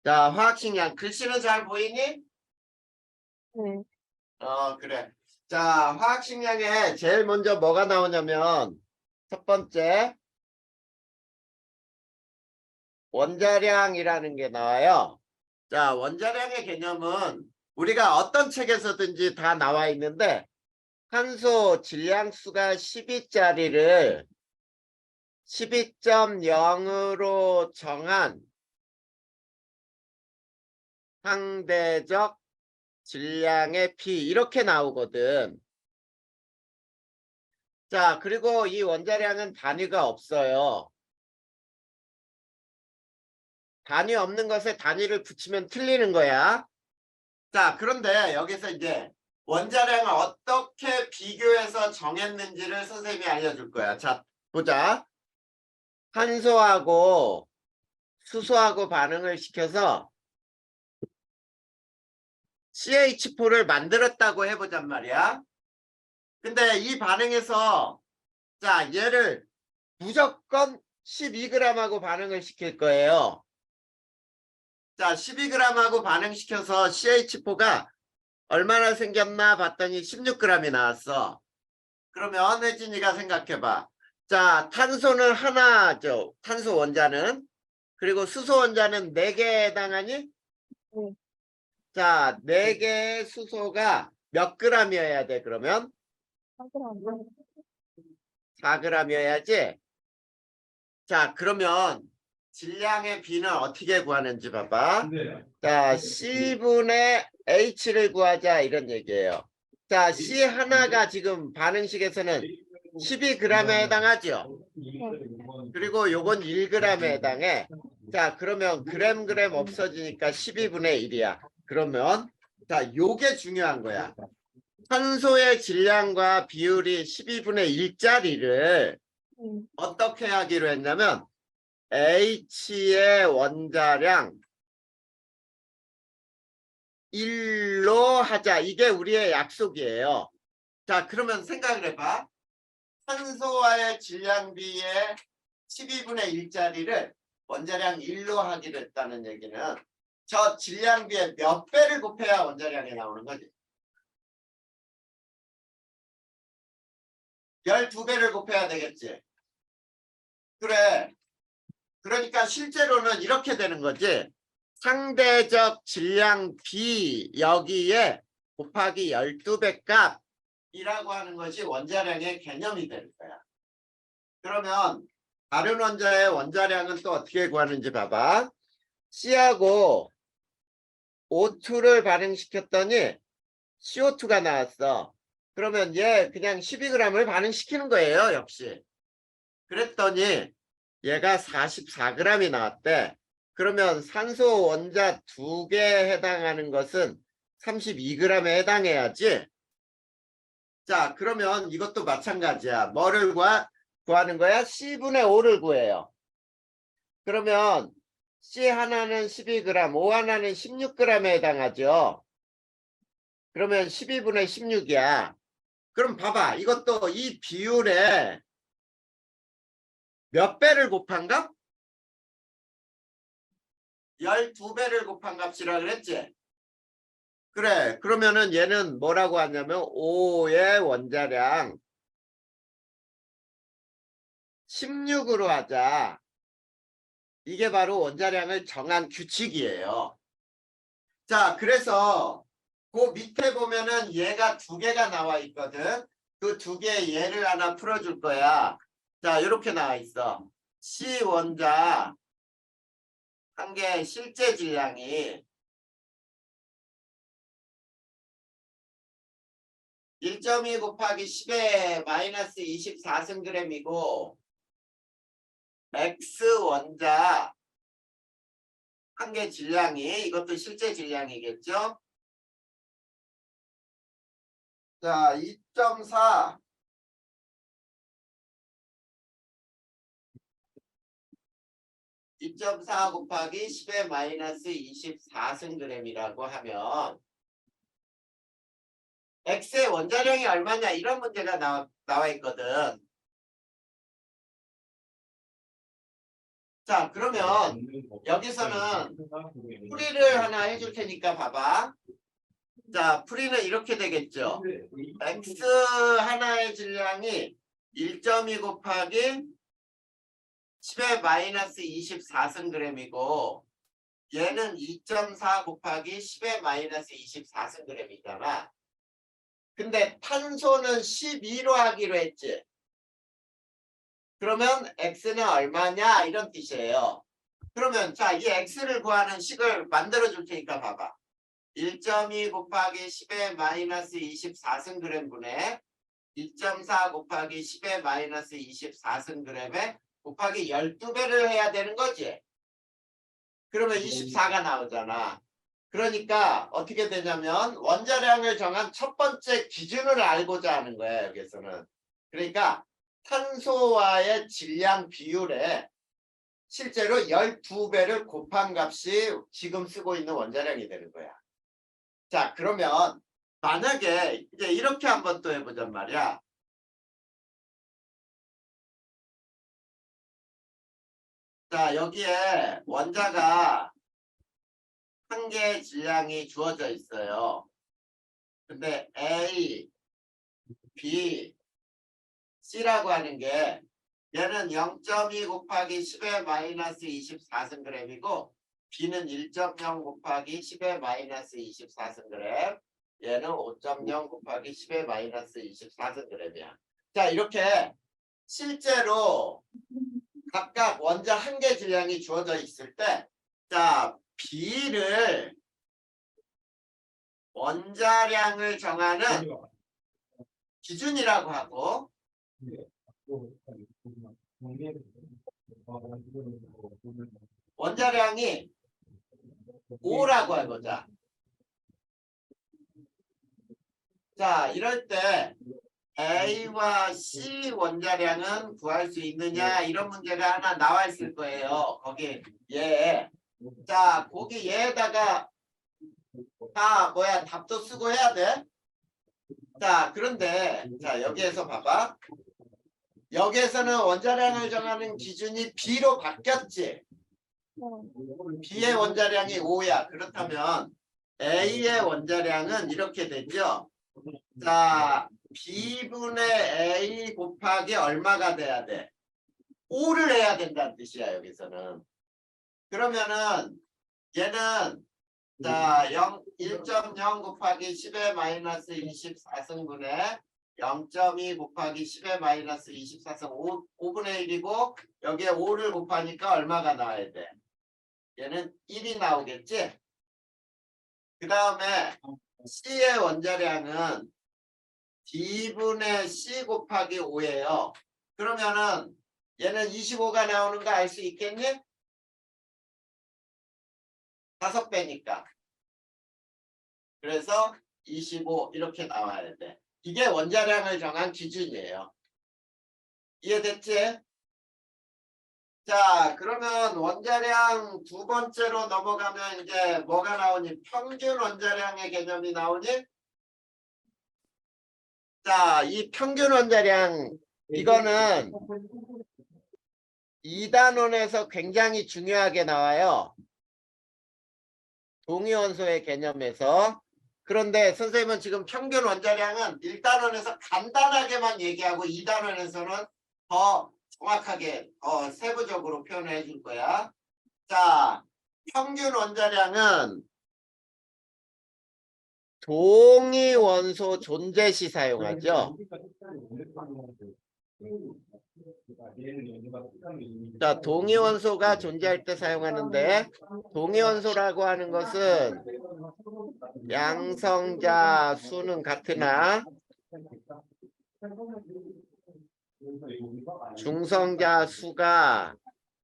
자, 화학식량. 글씨는 잘 보이니? 네. 그래. 자, 화학식량에 제일 먼저 뭐가 나오냐면, 첫 번째, 원자량이라는 게 나와요. 자, 원자량의 개념은 우리가 어떤 책에서든지 다 나와 있는데, 탄소 질량수가 12짜리를 12.0으로 정한 상대적 질량의 비 이렇게 나오거든. 자, 그리고 이 원자량은 단위가 없어요. 단위 없는 것에 단위를 붙이면 틀리는 거야. 자, 그런데 여기서 이제 원자량을 어떻게 비교해서 정했는지를 선생님이 알려줄 거야. 자, 보자. 탄소하고 수소하고 반응을 시켜서 CH4를 만들었다고 해보잔 말이야. 근데 이 반응에서 자, 얘를 무조건 12g하고 반응을 시킬 거예요. 자, 12g하고 반응시켜서 CH4가 얼마나 생겼나 봤더니 16g이 나왔어. 그러면 혜진이가 생각해봐. 자, 탄소는 하나죠. 탄소 원자는. 그리고 수소 원자는 4개에 해당하니? 네. 자, 4개의 수소가 몇 g이어야 돼, 그러면? 4g이어야지. 자, 그러면 질량의 비는 어떻게 구하는지 봐봐. 자, C분의 H를 구하자 이런 얘기예요. 자, C 하나가 지금 반응식에서는 12g에 해당하죠. 그리고 요건 1g에 해당해. 자, 그러면 그램 없어지니까 12분의 1이야. 그러면 자, 요게 중요한 거야. 탄소의 질량과 비율이 12분의 1짜리를 어떻게 하기로 했냐면 H의 원자량 1로 하자. 이게 우리의 약속이에요. 자, 그러면 생각을 해봐. 탄소와의 질량비의 12분의 1짜리를 원자량 1로 하기로 했다는 얘기는 저 질량비의 몇 배를 곱해야 원자량이 나오는 거지? 12배를 곱해야 되겠지? 그래. 그러니까 실제로는 이렇게 되는 거지. 상대적 질량 B 여기에 곱하기 12배 값이라고 하는 것이 원자량의 개념이 될 거야. 그러면 다른 원자의 원자량은 또 어떻게 구하는지 봐봐. C하고 O2를 반응시켰더니 CO2가 나왔어. 그러면 얘 그냥 12g을 반응시키는 거예요, 역시. 그랬더니 얘가 44g이 나왔대. 그러면 산소 원자 2개에 해당하는 것은 32g에 해당해야지. 자, 그러면 이것도 마찬가지야. 뭐를 구하는 거야? C분의 5를 구해요. 그러면 C 하나는 12g, O 하나는 16g에 해당하죠. 그러면 12분의 16이야. 그럼 봐봐. 이것도 이 비율에 몇 배를 곱한가? 12배를 곱한 값이라 그랬지? 그래. 그러면은 얘는 뭐라고 하냐면 5의 원자량 16으로 하자. 이게 바로 원자량을 정한 규칙이에요. 자, 그래서 그 밑에 보면은 얘가 2개가 나와 있거든. 그 2개의 얘를 하나 풀어줄 거야. 자, 이렇게 나와 있어. C 원자 한 개의 실제 질량이 1.2 곱하기 10의 마이너스 24승g이고 X 원자 한 개 질량이 이것도 실제 질량이겠죠? 자, 2.4 2.4 곱하기 10의 마이너스 24승g이라고 하면 X의 원자량이 얼마냐 이런 문제가 나와 있거든. 자, 그러면 여기서는 풀이를 하나 해줄 테니까 봐봐. 자, 풀이는 이렇게 되겠죠. x 하나의 질량이 1.2 곱하기 10의 마이너스 24승g이고 얘는 2.4 곱하기 10의 마이너스 24승g이잖아. 근데 탄소는 12로 하기로 했지. 그러면 x는 얼마냐 이런 뜻이에요. 그러면 자, 이 x를 구하는 식을 만들어 줄 테니까 봐봐. 1.2 곱하기 10의 마이너스 24승g 분의 2.4 곱하기 10의 마이너스 24승g에 곱하기 12배를 해야 되는 거지. 그러면 24가 나오잖아. 그러니까 어떻게 되냐면 원자량을 정한 첫 번째 기준을 알고자 하는 거야, 여기서는. 그러니까 탄소와의 질량 비율에 실제로 12배를 곱한 값이 지금 쓰고 있는 원자량이 되는 거야. 자, 그러면 만약에 이제 이렇게 한번 또 해보잔 말이야. 자, 여기에 원자가 한 개의 질량이 주어져 있어요. 근데 A, B, C라고 하는 게 얘는 0.2 곱하기 10의 마이너스 24승g이고 B는 1.0 곱하기 10의 마이너스 24승g, 얘는 5.0 곱하기 10의 마이너스 24승g이야. 자, 이렇게 실제로 각각 원자 한 개 질량이 주어져 있을 때, 자, B를 원자량을 정하는 기준이라고 하고, 원자량이 5라고 해보자. 자, 이럴 때 A와 C 원자량은 구할 수 있느냐 이런 문제가 하나 나와 있을 거예요. 거기 얘. 자, 거기 얘에다가 답도 쓰고 해야 돼. 자, 그런데 자, 여기에서 봐봐. 여기에서는 원자량을 정하는 기준이 B로 바뀌었지. B의 원자량이 5야. 그렇다면 A의 원자량은 이렇게 되죠. 자, B분의 A 곱하기 얼마가 돼야 돼? 5를 해야 된다는 뜻이야, 여기서는. 그러면은 얘는 자, 1.0 곱하기 10의 마이너스 24승분의 0.2 곱하기 10의 마이너스 24승 5분의 1이고 여기에 5를 곱하니까 얼마가 나와야 돼? 얘는 1이 나오겠지? 그 다음에 C의 원자량은 D분의 C 곱하기 5예요. 그러면은 얘는 25가 나오는 거 알 수 있겠니? 5배니까. 그래서 25 이렇게 나와야 돼. 이게 원자량을 정한 기준이에요. 이해됐지? 자, 그러면 원자량 두 번째로 넘어가면 이제 뭐가 나오니? 평균 원자량의 개념이 나오니? 자, 이 평균 원자량 이거는 2단원에서 굉장히 중요하게 나와요. 동위원소의 개념에서. 그런데 선생님은 지금 평균 원자량은 1단원에서 간단하게만 얘기하고 2단원에서는 더 정확하게 세부적으로 표현해 줄 거야. 자, 평균 원자량은 동위원소 존재 시 사용하죠. 자, 동위원소가 존재할 때 사용하는데 동위원소라고 하는 것은 양성자 수는 같으나 중성자 수가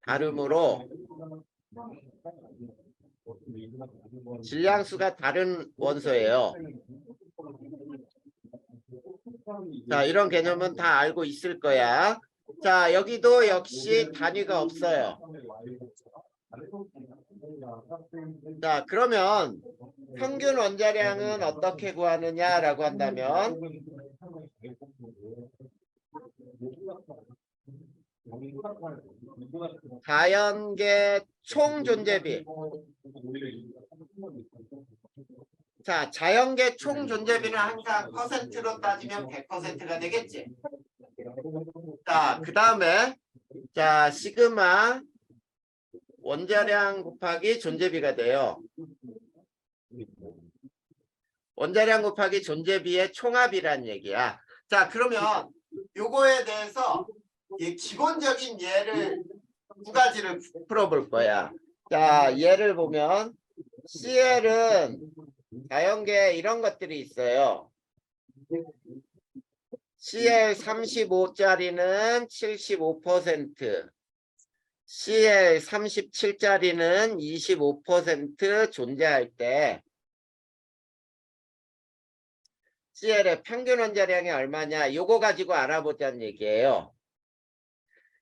다르므로 질량수가 다른 원소예요. 자, 이런 개념은 다 알고 있을 거야. 자, 여기도 역시 단위가 없어요. 자, 그러면 평균 원자량은 어떻게 구하느냐라고 한다면 자연계 총 존재비. 자, 자연계 총 존재비는 항상 퍼센트로 따지면 100%가 되겠지. 자, 그 다음에 자, 시그마 원자량 곱하기 존재비가 돼요. 원자량 곱하기 존재비의 총합이란 얘기야. 자, 그러면 요거에 대해서 이 기본적인 예를 두 가지를 풀어볼 거야. 자, 예를 보면 CL은 자연계에 이런 것들이 있어요. CL 35짜리는 75%, CL 37짜리는 25% 존재할 때 CL의 평균 원자량이 얼마냐, 요거 가지고 알아보자는 얘기예요.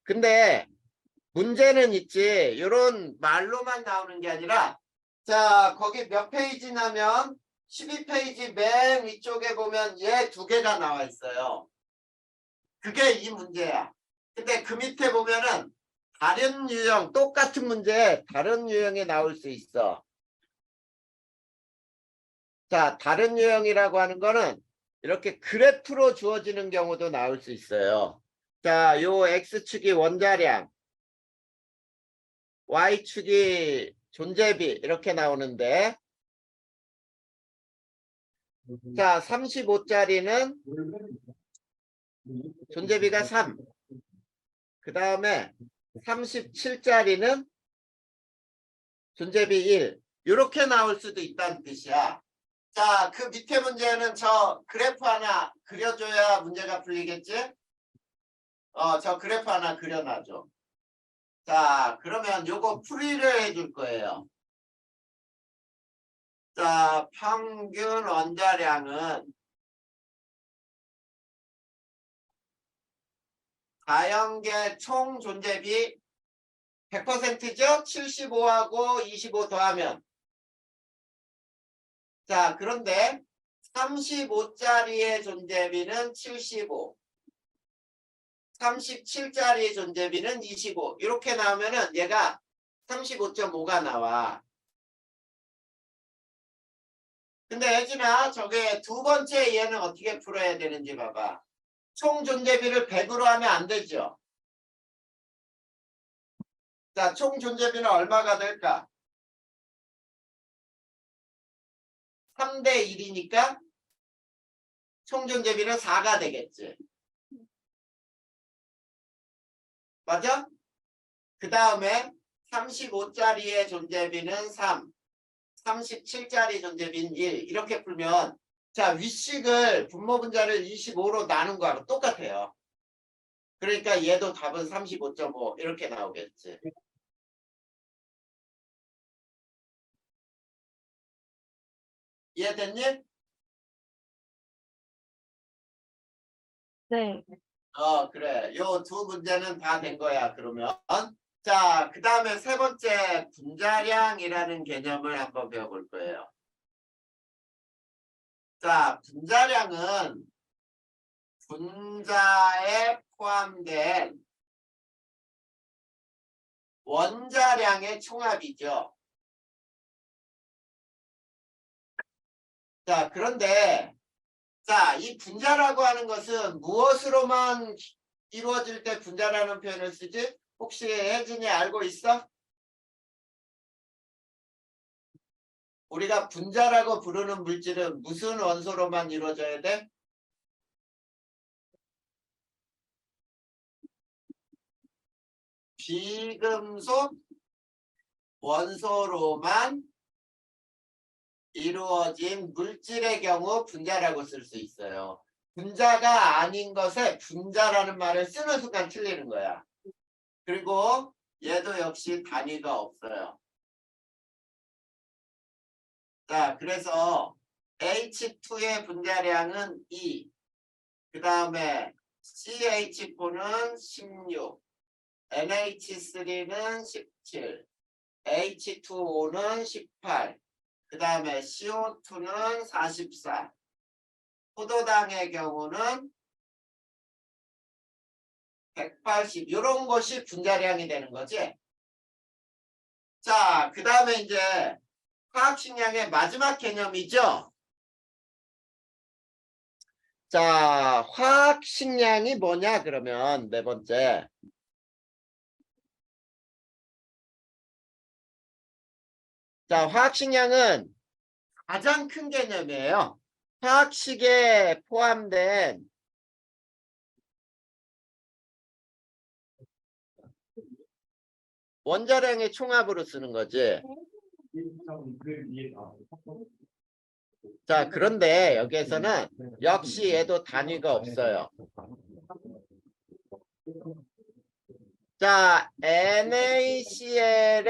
근데 문제는 있지. 요런 말로만 나오는 게 아니라, 자, 거기 몇 페이지 나면 12페이지 맨 위쪽에 보면 얘 두 개가 나와 있어요. 그게 이 문제야. 근데 그 밑에 보면은 다른 유형, 똑같은 문제 다른 유형이 나올 수 있어. 자, 다른 유형이라고 하는 거는 이렇게 그래프로 주어지는 경우도 나올 수 있어요. 자, 요 X축이 원자량, Y축이 존재비 이렇게 나오는데, 자, 35짜리는 존재비가 3, 그 다음에 37짜리는 존재비 1, 이렇게 나올 수도 있다는 뜻이야. 자, 그 밑에 문제는 저 그래프 하나 그려줘야 문제가 풀리겠지? 저 그래프 하나 그려놔줘. 자, 그러면 요거 풀이를 해줄 거예요. 자, 평균 원자량은 자연계 총 존재비 100%죠? 75하고 25 더하면. 자, 그런데 35짜리의 존재비는 75, 37짜리 존재비는 25. 이렇게 나오면은 얘가 35.5가 나와. 근데 혜진아, 저게 두 번째 얘는 어떻게 풀어야 되는지 봐봐. 총 존재비를 100으로 하면 안 되죠. 자, 총 존재비는 얼마가 될까? 3대 1이니까 총 존재비는 4가 되겠지. 맞아? 그 다음에 35짜리의 존재비는 3, 37짜리 존재비는 1. 이렇게 풀면, 자, 윗식을 분모분자를 25로 나눈 거하고 똑같아요. 그러니까 얘도 답은 35.5 이렇게 나오겠지. 이해됐니? 네. 그래. 요 두 문제는 다 된 거야, 그러면. 자, 그 다음에 세 번째 분자량이라는 개념을 한번 배워볼 거예요. 자, 분자량은 분자에 포함된 원자량의 총합이죠. 자, 그런데 자, 이 분자라고 하는 것은 무엇으로만 이루어질 때 분자라는 표현을 쓰지? 혹시 혜진이 알고 있어? 우리가 분자라고 부르는 물질은 무슨 원소로만 이루어져야 돼? 비금속 원소로만 이루어진 물질의 경우 분자라고 쓸 수 있어요. 분자가 아닌 것에 분자라는 말을 쓰는 순간 틀리는 거야. 그리고 얘도 역시 단위가 없어요. 자, 그래서 H2의 분자량은 2, 그 다음에 CH4는 16, NH3는 17, H2O는 18, 그 다음에 CO2는 44, 포도당의 경우는 180, 이런 것이 분자량이 되는 거지. 자, 그 다음에 이제 화학식량의 마지막 개념이죠. 자, 화학식량이 뭐냐 그러면 네 번째. 자, 화학식량은 가장 큰 개념이에요. 화학식에 포함된 원자량의 총합으로 쓰는 거지. 자, 그런데 여기에서는 역시 얘도 단위가 없어요. 자, NaCl의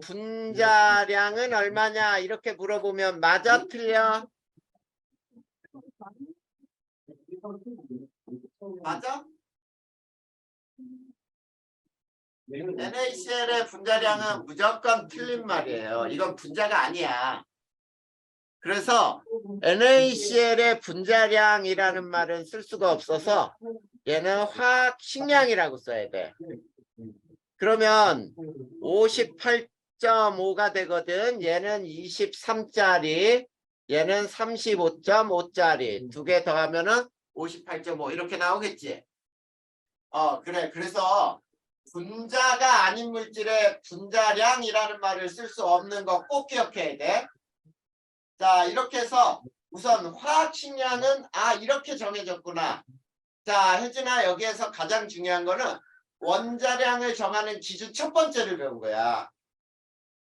분자량은 얼마냐 이렇게 물어보면 맞아 틀려? 맞아? NaCl의 분자량은 무조건 틀린 말이에요. 이건 분자가 아니야. 그래서 NaCl의 분자량이라는 말은 쓸 수가 없어서 얘는 화학식량이라고 써야 돼. 그러면 58.5가 되거든. 얘는 23짜리, 얘는 35.5짜리. 두 개 더하면은 58.5 이렇게 나오겠지. 그래. 그래서 분자가 아닌 물질의 분자량이라는 말을 쓸 수 없는 거 꼭 기억해야 돼. 자, 이렇게 해서 우선 화학식량은 이렇게 정해졌구나. 자, 혜진아, 여기에서 가장 중요한 거는 원자량을 정하는 기준 첫 번째를 배운 거야.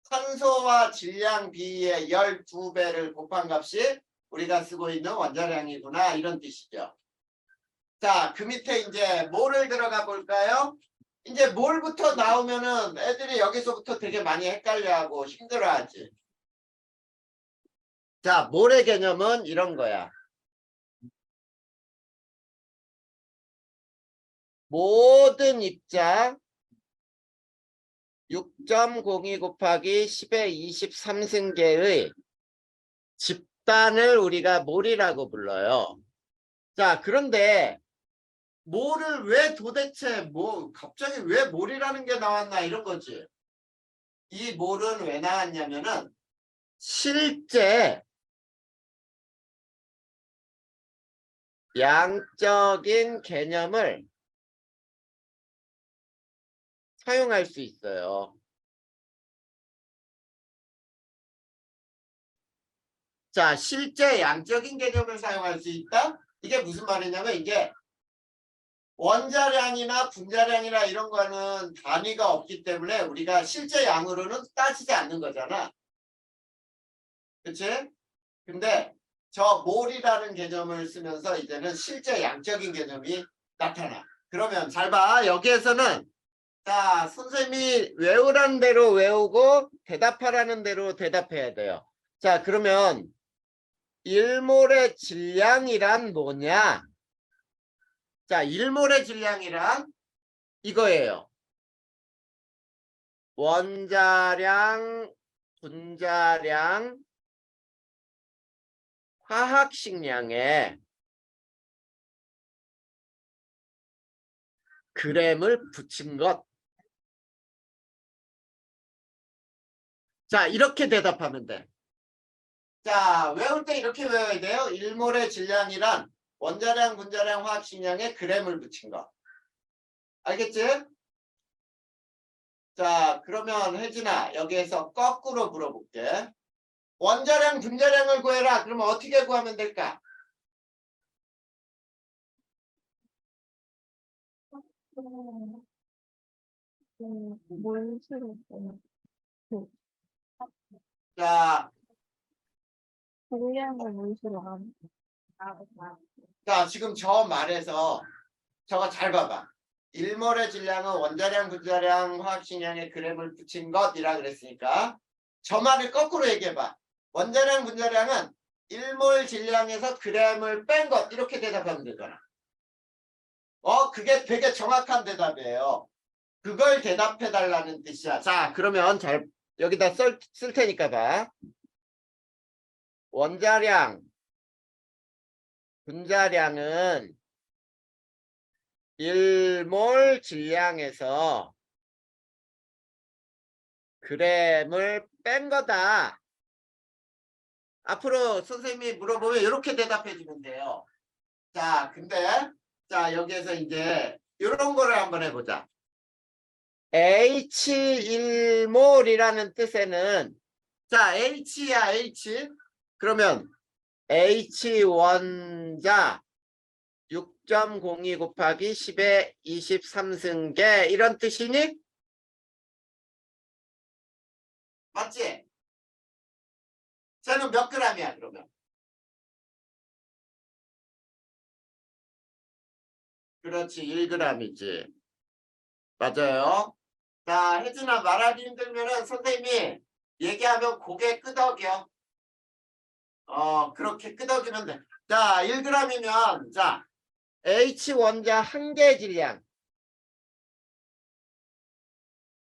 산소와 질량 비의 12배를 곱한 값이 우리가 쓰고 있는 원자량이구나 이런 뜻이죠. 자, 그 밑에 이제 뭐를 들어가 볼까요? 이제 몰부터 나오면은 애들이 여기서부터 되게 많이 헷갈려하고 힘들어하지. 자, 몰의 개념은 이런 거야. 모든 입자 6.02 곱하기 10의 23승계의 집단을 우리가 몰이라고 불러요. 자, 그런데 몰을 왜 도대체 갑자기 왜 몰이라는 게 나왔나 이런 거지. 이 몰은 왜 나왔냐면은 실제 양적인 개념을 사용할 수 있어요. 자, 실제 양적인 개념을 사용할 수 있다? 이게 무슨 말이냐면 이게 원자량이나 분자량이나 이런 거는 단위가 없기 때문에 우리가 실제 양으로는 따지지 않는 거잖아. 그치? 근데 저 몰이라는 개념을 쓰면서 이제는 실제 양적인 개념이 나타나. 그러면 잘 봐. 여기에서는 자, 선생님이 외우라는 대로 외우고 대답하라는 대로 대답해야 돼요. 자, 그러면 1몰의 질량이란 뭐냐? 자, 1몰의 질량이란 이거예요. 원자량, 분자량, 화학식량에 그램을 붙인 것. 자, 이렇게 대답하면 돼. 자, 외울 때 이렇게 외워야 돼요. 1몰의 질량이란 원자량, 분자량, 화학식량에 그램을 붙인 것. 알겠지? 자, 그러면 혜진아, 여기에서 거꾸로 물어볼게. 원자량, 분자량을 구해라. 그러면 어떻게 구하면 될까? 뭘 싫어? 자, 불리한 걸뭘 싫어? 자, 지금 저 말에서 저거 잘 봐봐. 1몰의 질량은 원자량, 분자량, 화학식량에 그램을 붙인 것이라 그랬으니까 저 말을 거꾸로 얘기해봐. 원자량, 분자량은 1몰 질량에서 그램을 뺀 것 이렇게 대답하면 되잖아. 그게 되게 정확한 대답이에요. 그걸 대답해 달라는 뜻이야. 자, 그러면 여기다 쓸 테니까 봐. 원자량, 분자량은 1몰 질량에서 g을 뺀 거다. 앞으로 선생님이 물어보면 이렇게 대답해 주면 돼요. 자, 근데 자, 여기에서 이제 이런 거를 한번 해보자. H1몰이라는 뜻에는 자, H야, H. 그러면 H 원자 6.02 곱하기 10의 23승계 이런 뜻이니? 맞지? 쟤는 몇 g이야, 그러면? 그렇지, 1g이지. 맞아요. 자, 혜진아 말하기 힘들면은 선생님이 얘기하면 고개 끄덕여. 그렇게 끄덕이면 돼. 자, 1g이면 자, H 원자 한 개 질량.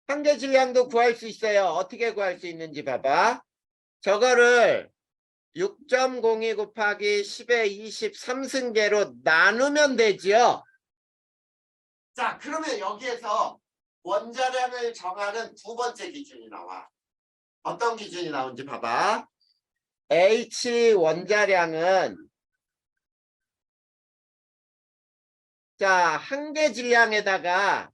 한 개 질량도 구할 수 있어요. 어떻게 구할 수 있는지 봐봐. 저거를 6.02 곱하기 10의 23승계로 나누면 되지요. 자, 그러면 여기에서 원자량을 정하는 두 번째 기준이 나와. 어떤 기준이 나온지 봐봐. H 원자량은 자, 한 개 질량에다가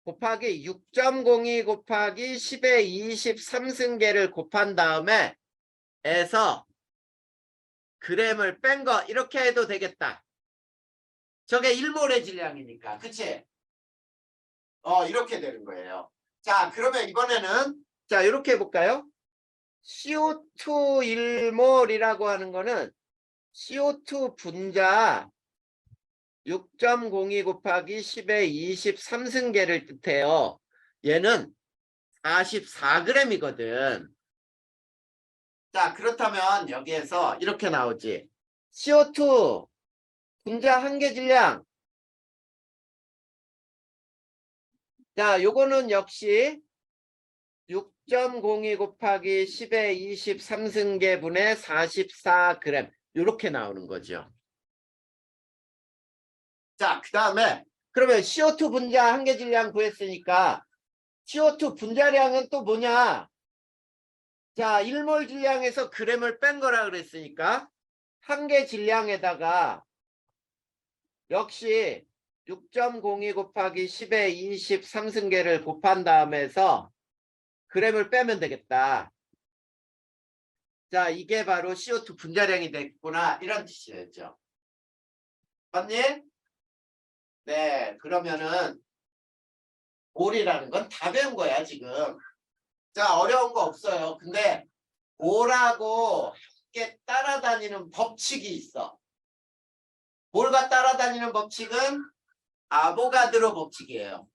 곱하기 6.02 곱하기 10의 23승계를 곱한 다음에 에서 g을 뺀 거 이렇게 해도 되겠다. 저게 1몰의 질량이니까. 그치? 이렇게 되는 거예요. 자, 그러면 이번에는 자, 이렇게 해볼까요? CO2 1몰이라고 하는 거는 CO2 분자 6.02 곱하기 10의 23승계를 뜻해요. 얘는 44g이거든. 자, 그렇다면 여기에서 이렇게 나오지. CO2 분자 한 개 질량. 자, 요거는 역시 6.02 곱하기 10의 23승계분의 44g. 이렇게 나오는 거죠. 자, 그 다음에 그러면 CO2 분자 한 개 질량 구했으니까 CO2 분자량은 또 뭐냐? 자, 1몰 질량에서 g을 뺀 거라 그랬으니까 한 개 질량에다가 역시 6.02 곱하기 10의 23승계를 곱한 다음에서 g을 빼면 되겠다. 자, 이게 바로 CO2 분자량이 됐구나. 이런 뜻이었죠. 맞니? 네, 그러면은 몰이라는 건 다 배운 거야, 지금. 자, 어려운 거 없어요. 근데 몰하고 함께 따라다니는 법칙이 있어. 몰과 따라다니는 법칙은 아보가드로 법칙이에요.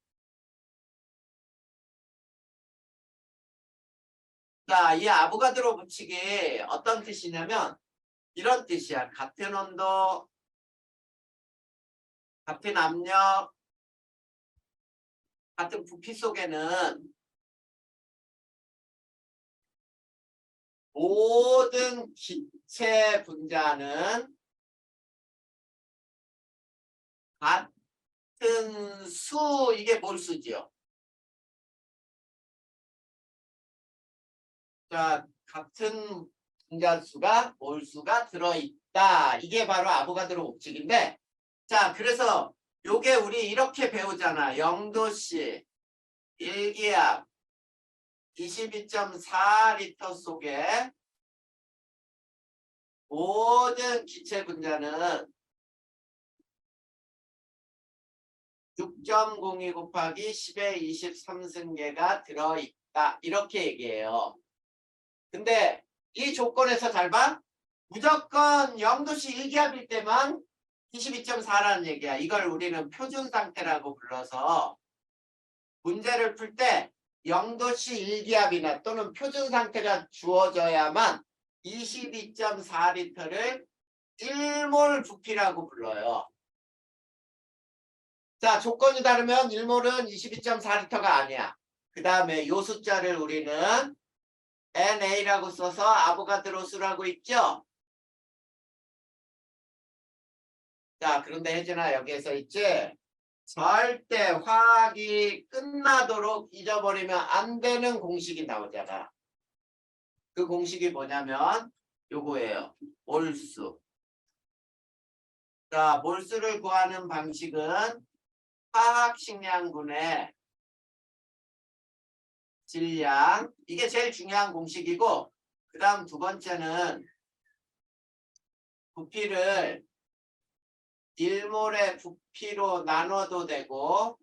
자, 이 아보가드로 법칙이 어떤 뜻이냐면 이런 뜻이야. 같은 온도, 같은 압력, 같은 부피 속에는 모든 기체 분자는 같은 수, 이게 몰수지요. 자, 같은 분자수가 몰수가 들어있다. 이게 바로 아보가드로 법칙인데, 자, 그래서 요게 우리 이렇게 배우잖아. 0도씨 1기압 22.4리터 속에 모든 기체 분자는 6.02 곱하기 10의 23승계가 들어있다. 이렇게 얘기해요. 근데 이 조건에서 잘 봐. 무조건 0도씨 1기압일 때만 22.4라는 얘기야. 이걸 우리는 표준 상태라고 불러서 문제를 풀 때 0도씨 1기압이나 또는 표준 상태가 주어져야만 22.4리터를 1몰 부피라고 불러요. 자, 조건이 다르면 1몰은 22.4리터가 아니야. 그 다음에 요 숫자를 우리는 NA라고 써서 아보가드로 수라고 있죠. 자, 그런데 혜진아 여기에서 있지. 절대 화학이 끝나도록 잊어버리면 안 되는 공식이 나오잖아. 그 공식이 뭐냐면 요거예요. 몰수. 자, 몰수를 구하는 방식은 화학식량분의 질량. 이게 제일 중요한 공식이고, 그 다음 두 번째는 부피를 1몰의 부피로 나눠도 되고,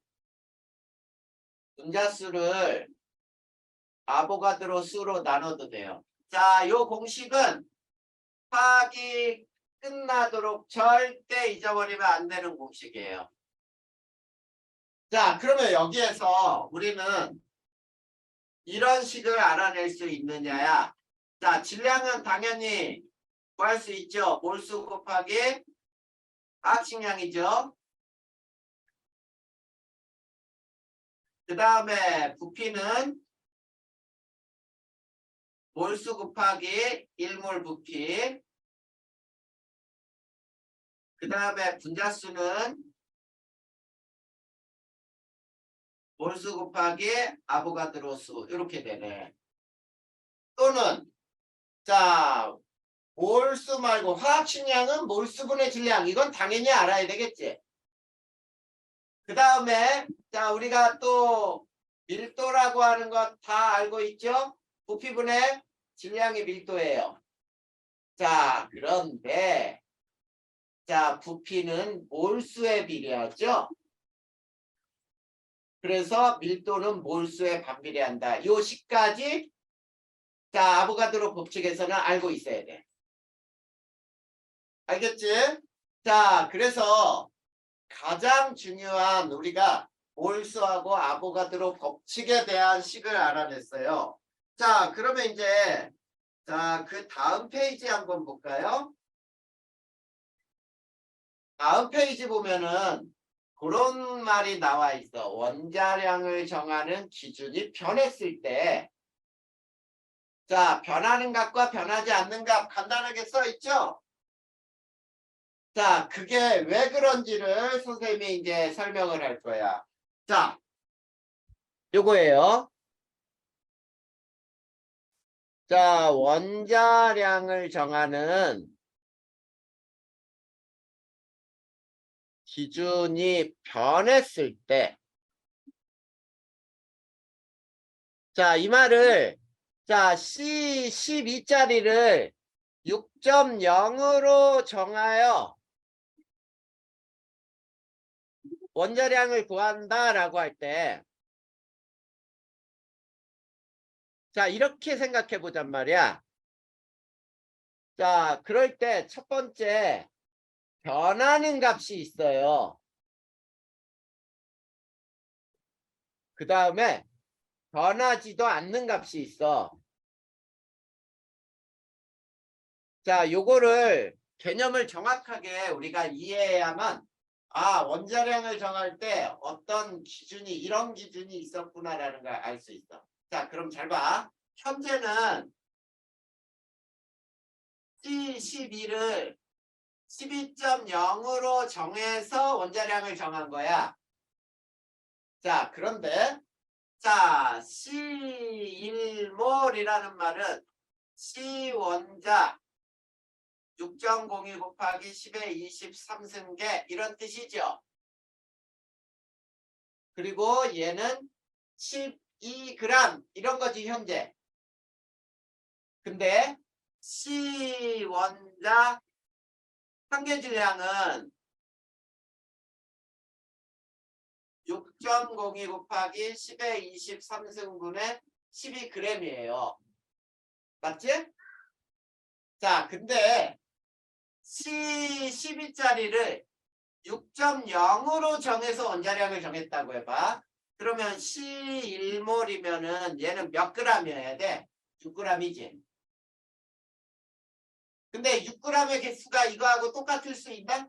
분자수를 아보가드로 수로 나눠도 돼요. 자, 요 공식은 화학이 끝나도록 절대 잊어버리면 안 되는 공식이에요. 자, 그러면 여기에서 우리는 이런 식을 알아낼 수 있느냐야. 자, 질량은 당연히 구할 수 있죠. 몰수 곱하기 화학식량이죠. 그 다음에 부피는 몰수 곱하기 1몰 부피. 그 다음에 분자수는 몰수 곱하기 아보가드로 수. 이렇게 되네. 또는 자, 몰수 말고 화학식량은 몰수분의 질량. 이건 당연히 알아야 되겠지. 그 다음에 자, 우리가 또 밀도라고 하는 것 다 알고 있죠? 부피분의 질량이 밀도예요. 자, 그런데 자, 부피는 몰수에 비례하죠? 그래서 밀도는 몰수에 반비례한다. 요 식까지 자, 아보가드로 법칙에서는 알고 있어야 돼. 알겠지? 자, 그래서 가장 중요한 우리가 몰수하고 아보가드로 법칙에 대한 식을 알아냈어요. 자, 그러면 이제 자, 그 다음 페이지 한번 볼까요? 다음 페이지 보면은 그런 말이 나와 있어. 원자량을 정하는 기준이 변했을 때 자, 변하는 값과 변하지 않는 값 간단하게 써 있죠? 자, 그게 왜 그런지를 선생님이 이제 설명을 할 거야. 자, 요거예요. 자, 원자량을 정하는 기준이 변했을 때 자, 이 말을 자, C12짜리를 6.0으로 정하여 원자량을 구한다라고 할 때 자, 이렇게 생각해 보잔 말이야. 자, 그럴 때 첫 번째 변하는 값이 있어요. 그 다음에 변하지도 않는 값이 있어. 자, 요거를 개념을 정확하게 우리가 이해해야만 아, 원자량을 정할 때 어떤 기준이 이런 기준이 있었구나라는 걸 알 수 있어. 자, 그럼 잘 봐. 현재는 C12를 12.0으로 정해서 원자량을 정한 거야. 자, 그런데 자, C1몰이라는 말은 C원자 6.02 곱하기 10의 23승계 이런 뜻이죠. 그리고 얘는 12g 이런 거지 현재. 근데 C원자 한계 질량은 6.02 곱하기 10의 23승분의 12g이에요. 맞지? 자, 근데 C12짜리를 6.0으로 정해서 원자량을 정했다고 해봐. 그러면 C1몰이면은 얘는 몇 g이어야 돼? 6g이지. 근데 6g의 개수가 이거하고 똑같을 수 있나?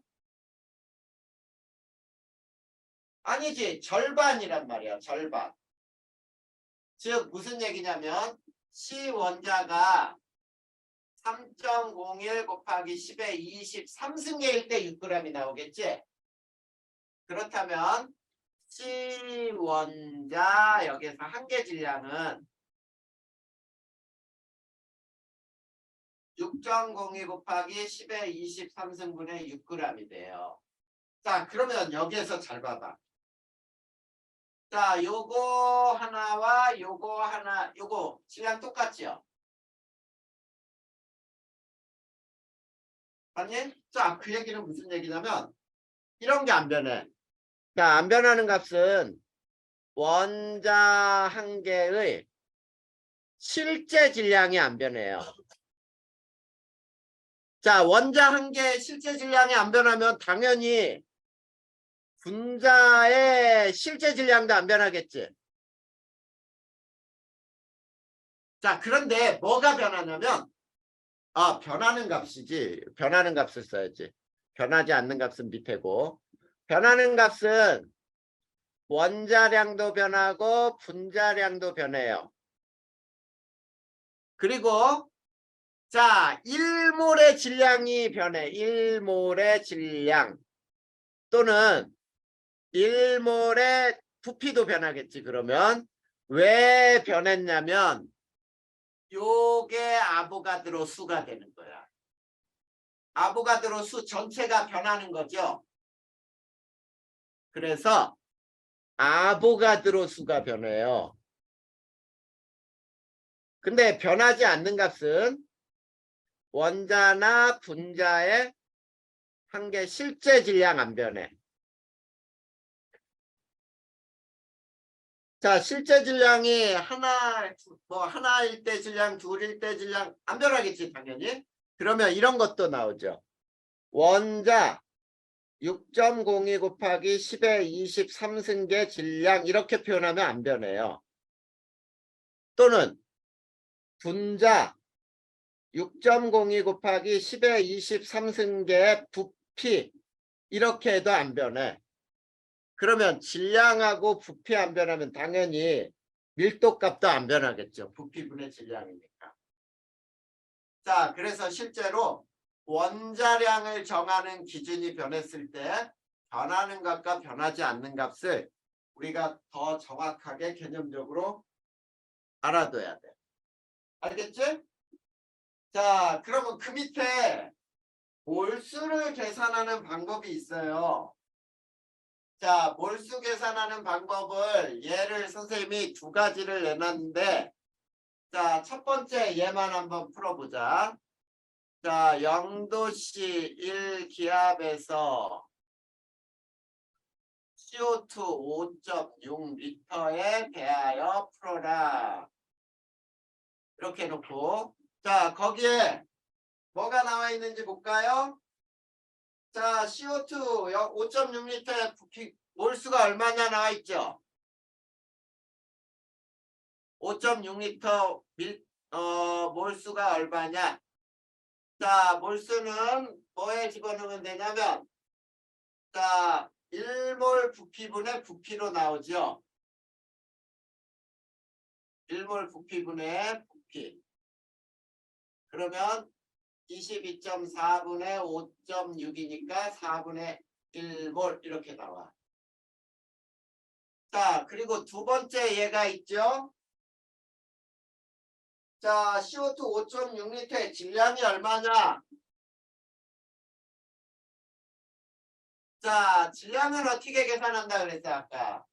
아니지. 절반이란 말이야. 절반. 즉 무슨 얘기냐면 C원자가 3.01 곱하기 10의 23승계일 때 6g이 나오겠지? 그렇다면 C 원자 여기서 한계 질량은 6.02 곱하기 10의 23승분의 6g이 돼요. 자, 그러면 여기에서 잘 봐봐. 자, 요거 하나와 요거 하나, 요거 질량 똑같지요? 아니? 자, 그 얘기는 무슨 얘기냐면 이런 게 안 변해. 자, 안 변하는 값은 원자 한 개의 실제 질량이 안 변해요. 자, 원자 한 개의 실제 질량이 안 변하면 당연히 분자의 실제 질량도 안 변하겠지. 자, 그런데 뭐가 변하냐면 변하는 값이지. 변하는 값을 써야지. 변하지 않는 값은 밑에고. 변하는 값은 원자량도 변하고 분자량도 변해요. 그리고 자, 1몰의 질량이 변해. 1몰의 질량 또는 1몰의 부피도 변하겠지. 그러면 왜 변했냐면 요게 아보가드로 수가 되는 거야. 아보가드로 수 전체가 변하는 거죠. 그래서 아보가드로 수가 변해요. 근데 변하지 않는 값은 원자나 분자의 한 개 실제 질량 안 변해. 자, 실제 질량이 하나일 때 질량, 둘일 때 질량 안 변하겠지, 당연히. 그러면 이런 것도 나오죠. 원자 6.02 곱하기 10의 23승계 질량 이렇게 표현하면 안 변해요. 또는 분자 6.02 곱하기 10의 23승계 부피 이렇게 해도 안 변해. 그러면 질량하고 부피 안 변하면 당연히 밀도값도 안 변하겠죠. 부피분의 질량이니까. 자, 그래서 실제로 원자량을 정하는 기준이 변했을 때 변하는 값과 변하지 않는 값을 우리가 더 정확하게 개념적으로 알아둬야 돼. 알겠지? 자, 그러면 그 밑에 몰수를 계산하는 방법이 있어요. 자, 몰수 계산하는 방법을 예를 선생님이 두 가지를 내놨는데 자, 첫 번째 얘만 한번 풀어보자. 자, 0도씨 1기압에서 CO2 5.6리터에 대하여 풀어라. 이렇게 해놓고 자, 거기에 뭐가 나와 있는지 볼까요? 자, CO2 5.6리터의 부피 몰수가 얼마냐 나와 있죠? 5.6리터 몰수가 얼마냐? 자, 몰수는 뭐에 집어넣으면 되냐면 자, 1몰 부피분의 부피로 나오죠. 1몰 부피분의 부피. 그러면 22.4분의 5.6이니까 4분의 1몰 이렇게 나와. 자, 그리고 두 번째 얘가 있죠. 자, CO2 5.6리터의 질량이 얼마냐? 자, 질량은 어떻게 계산한다 그랬어요, 아까?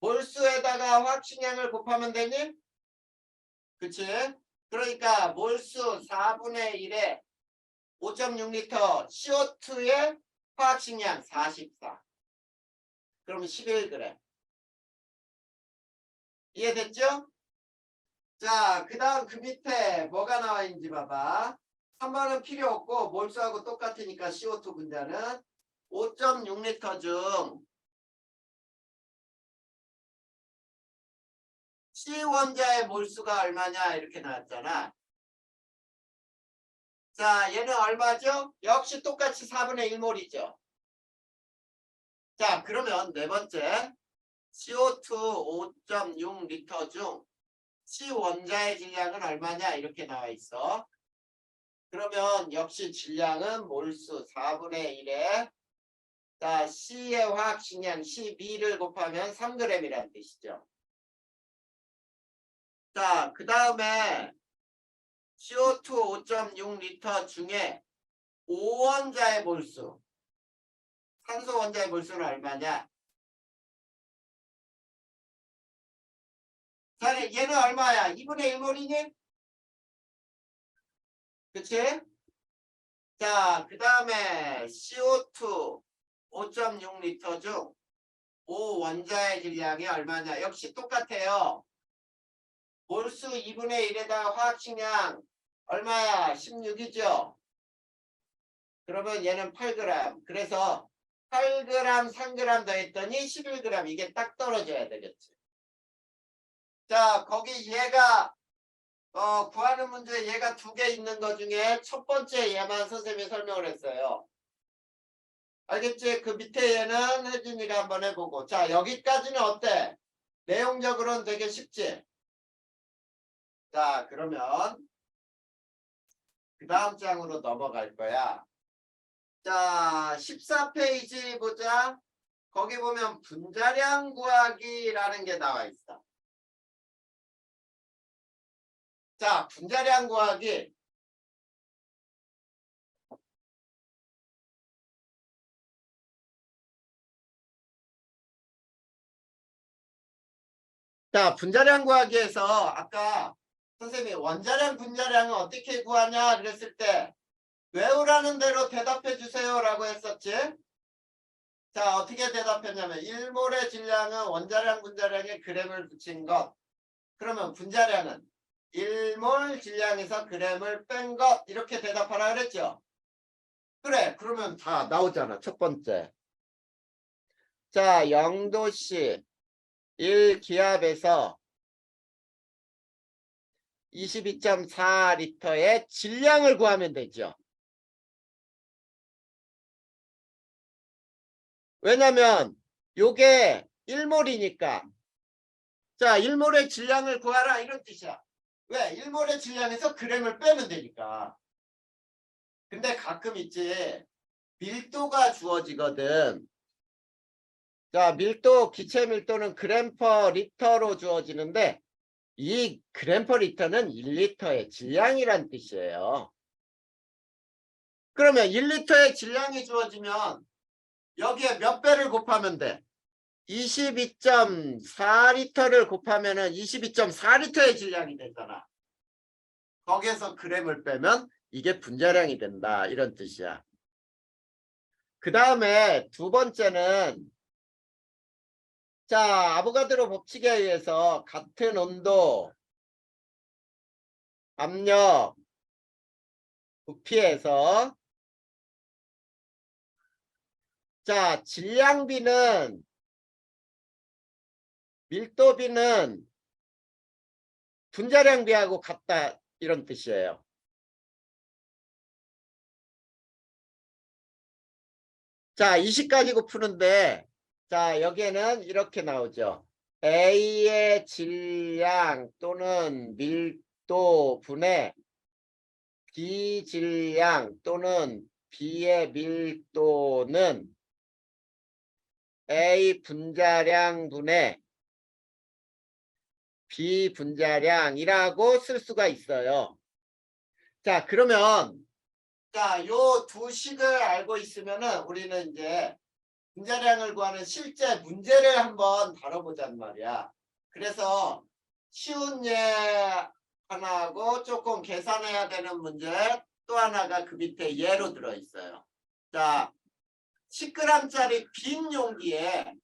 몰수에다가 화학식량을 곱하면 되니? 그치? 그러니까 몰수 4분의 1에 5.6리터 CO2의 화학식량 44. 그러면 11g. 이해됐죠? 자, 그 다음 그 밑에 뭐가 나와 있는지 봐봐. 3번은 필요 없고 몰수하고 똑같으니까 CO2 분자는 5.6리터 중 C원자의 몰수가 얼마냐 이렇게 나왔잖아. 자, 얘는 얼마죠? 역시 똑같이 4분의 1몰이죠. 자, 그러면 네 번째 CO2 5.6리터 중 C원자의 질량은 얼마냐 이렇게 나와 있어. 그러면 역시 질량은 몰수 4분의 1에 자, C의 화학식량 12를 곱하면 3g이라는 뜻이죠. 자, 그 다음에 CO2 5.6리터 중에 5원자의 몰수. 산소 원자의 몰수는 얼마냐? 자, 얘는 얼마야? 2분의 1몰이니? 그치? 자, 그 다음에 CO2 5.6리터 중 5원자의 질량이 얼마냐? 역시 똑같아요. 몰수 2분의 1에다가 화학식량 얼마야? 16이죠? 그러면 얘는 8g. 그래서 8g, 3g 더했더니 11g. 이게 딱 떨어져야 되겠지. 자, 거기 얘가 구하는 문제 얘가 2개 있는 것 중에 첫 번째 얘만 선생님이 설명을 했어요. 알겠지? 그 밑에 얘는 혜진이가 한번 해보고. 자, 여기까지는 어때? 내용적으로는 되게 쉽지? 자, 그러면 그 다음 장으로 넘어갈 거야. 자, 14페이지 보자. 거기 보면 분자량 구하기라는 게 나와 있어. 자, 분자량 구하기. 자, 분자량 구하기에서 아까 선생님이 원자량, 분자량은 어떻게 구하냐 그랬을 때 외우라는 대로 대답해 주세요 라고 했었지. 자, 어떻게 대답했냐면 1몰의 질량은 원자량, 분자량에 g을 붙인 것. 그러면 분자량은 1몰 질량에서 g을 뺀 것. 이렇게 대답하라 그랬죠. 그래, 그러면 다 나오잖아. 첫 번째. 자, 0도씨 1기압에서 22.4리터의 질량을 구하면 되죠. 왜냐면 요게 1몰이니까. 자, 1몰의 질량을 구하라 이런 뜻이야. 왜? 1몰의 질량에서 g을 빼면 되니까. 근데 가끔 있지. 밀도가 주어지거든. 자, 밀도, 기체 밀도는 g/L 리터로 주어지는데 이 g/L 리터는 1리터의 질량이란 뜻이에요. 그러면 1리터의 질량이 주어지면 여기에 몇 배를 곱하면 돼? 22.4리터를 곱하면은 22.4리터의 질량이 되잖아. 거기에서 g을 빼면 이게 분자량이 된다. 이런 뜻이야. 그 다음에 두 번째는 자, 아보가드로 법칙에 의해서 같은 온도, 압력, 부피에서 자, 질량비는 밀도비는 분자량비하고 같다. 이런 뜻이에요. 자, 20 가지고 푸는데 자, 여기에는 이렇게 나오죠. A의 질량 또는 밀도 분의 B 질량 또는 B의 밀도는 A 분자량 분의 B 분자량이라고 쓸 수가 있어요. 자, 그러면 자, 요 두 식을 알고 있으면은 우리는 이제 분자량을 구하는 실제 문제를 한번 다뤄보자는 말이야. 그래서 쉬운 예 하나하고 조금 계산해야 되는 문제 또 하나가 그 밑에 예로 들어있어요. 자, 10g짜리 빈 용기에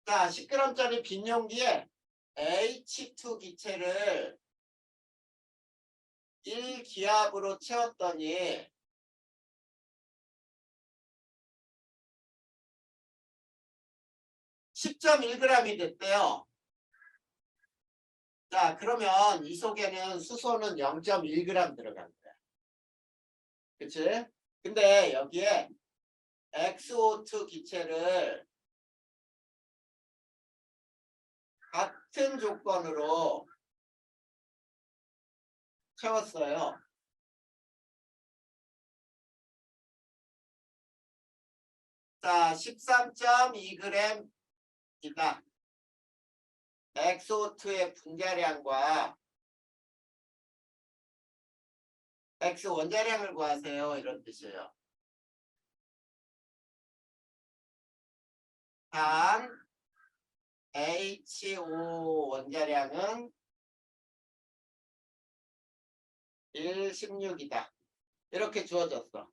자, 10g짜리 빈 용기에 H2 기체를 1기압으로 채웠더니 10.1g이 됐대요. 자, 그러면 이 속에는 수소는 0.1g 들어간 거야. 그치? 근데 여기에 XO2 기체를 같은 조건으로 채웠어요. 자, 13.2g이다. XO2의 분자량과 X 원자량을 구하세요. 이런 뜻이에요. 단 HO 원자량은 116이다. 이렇게 주어졌어.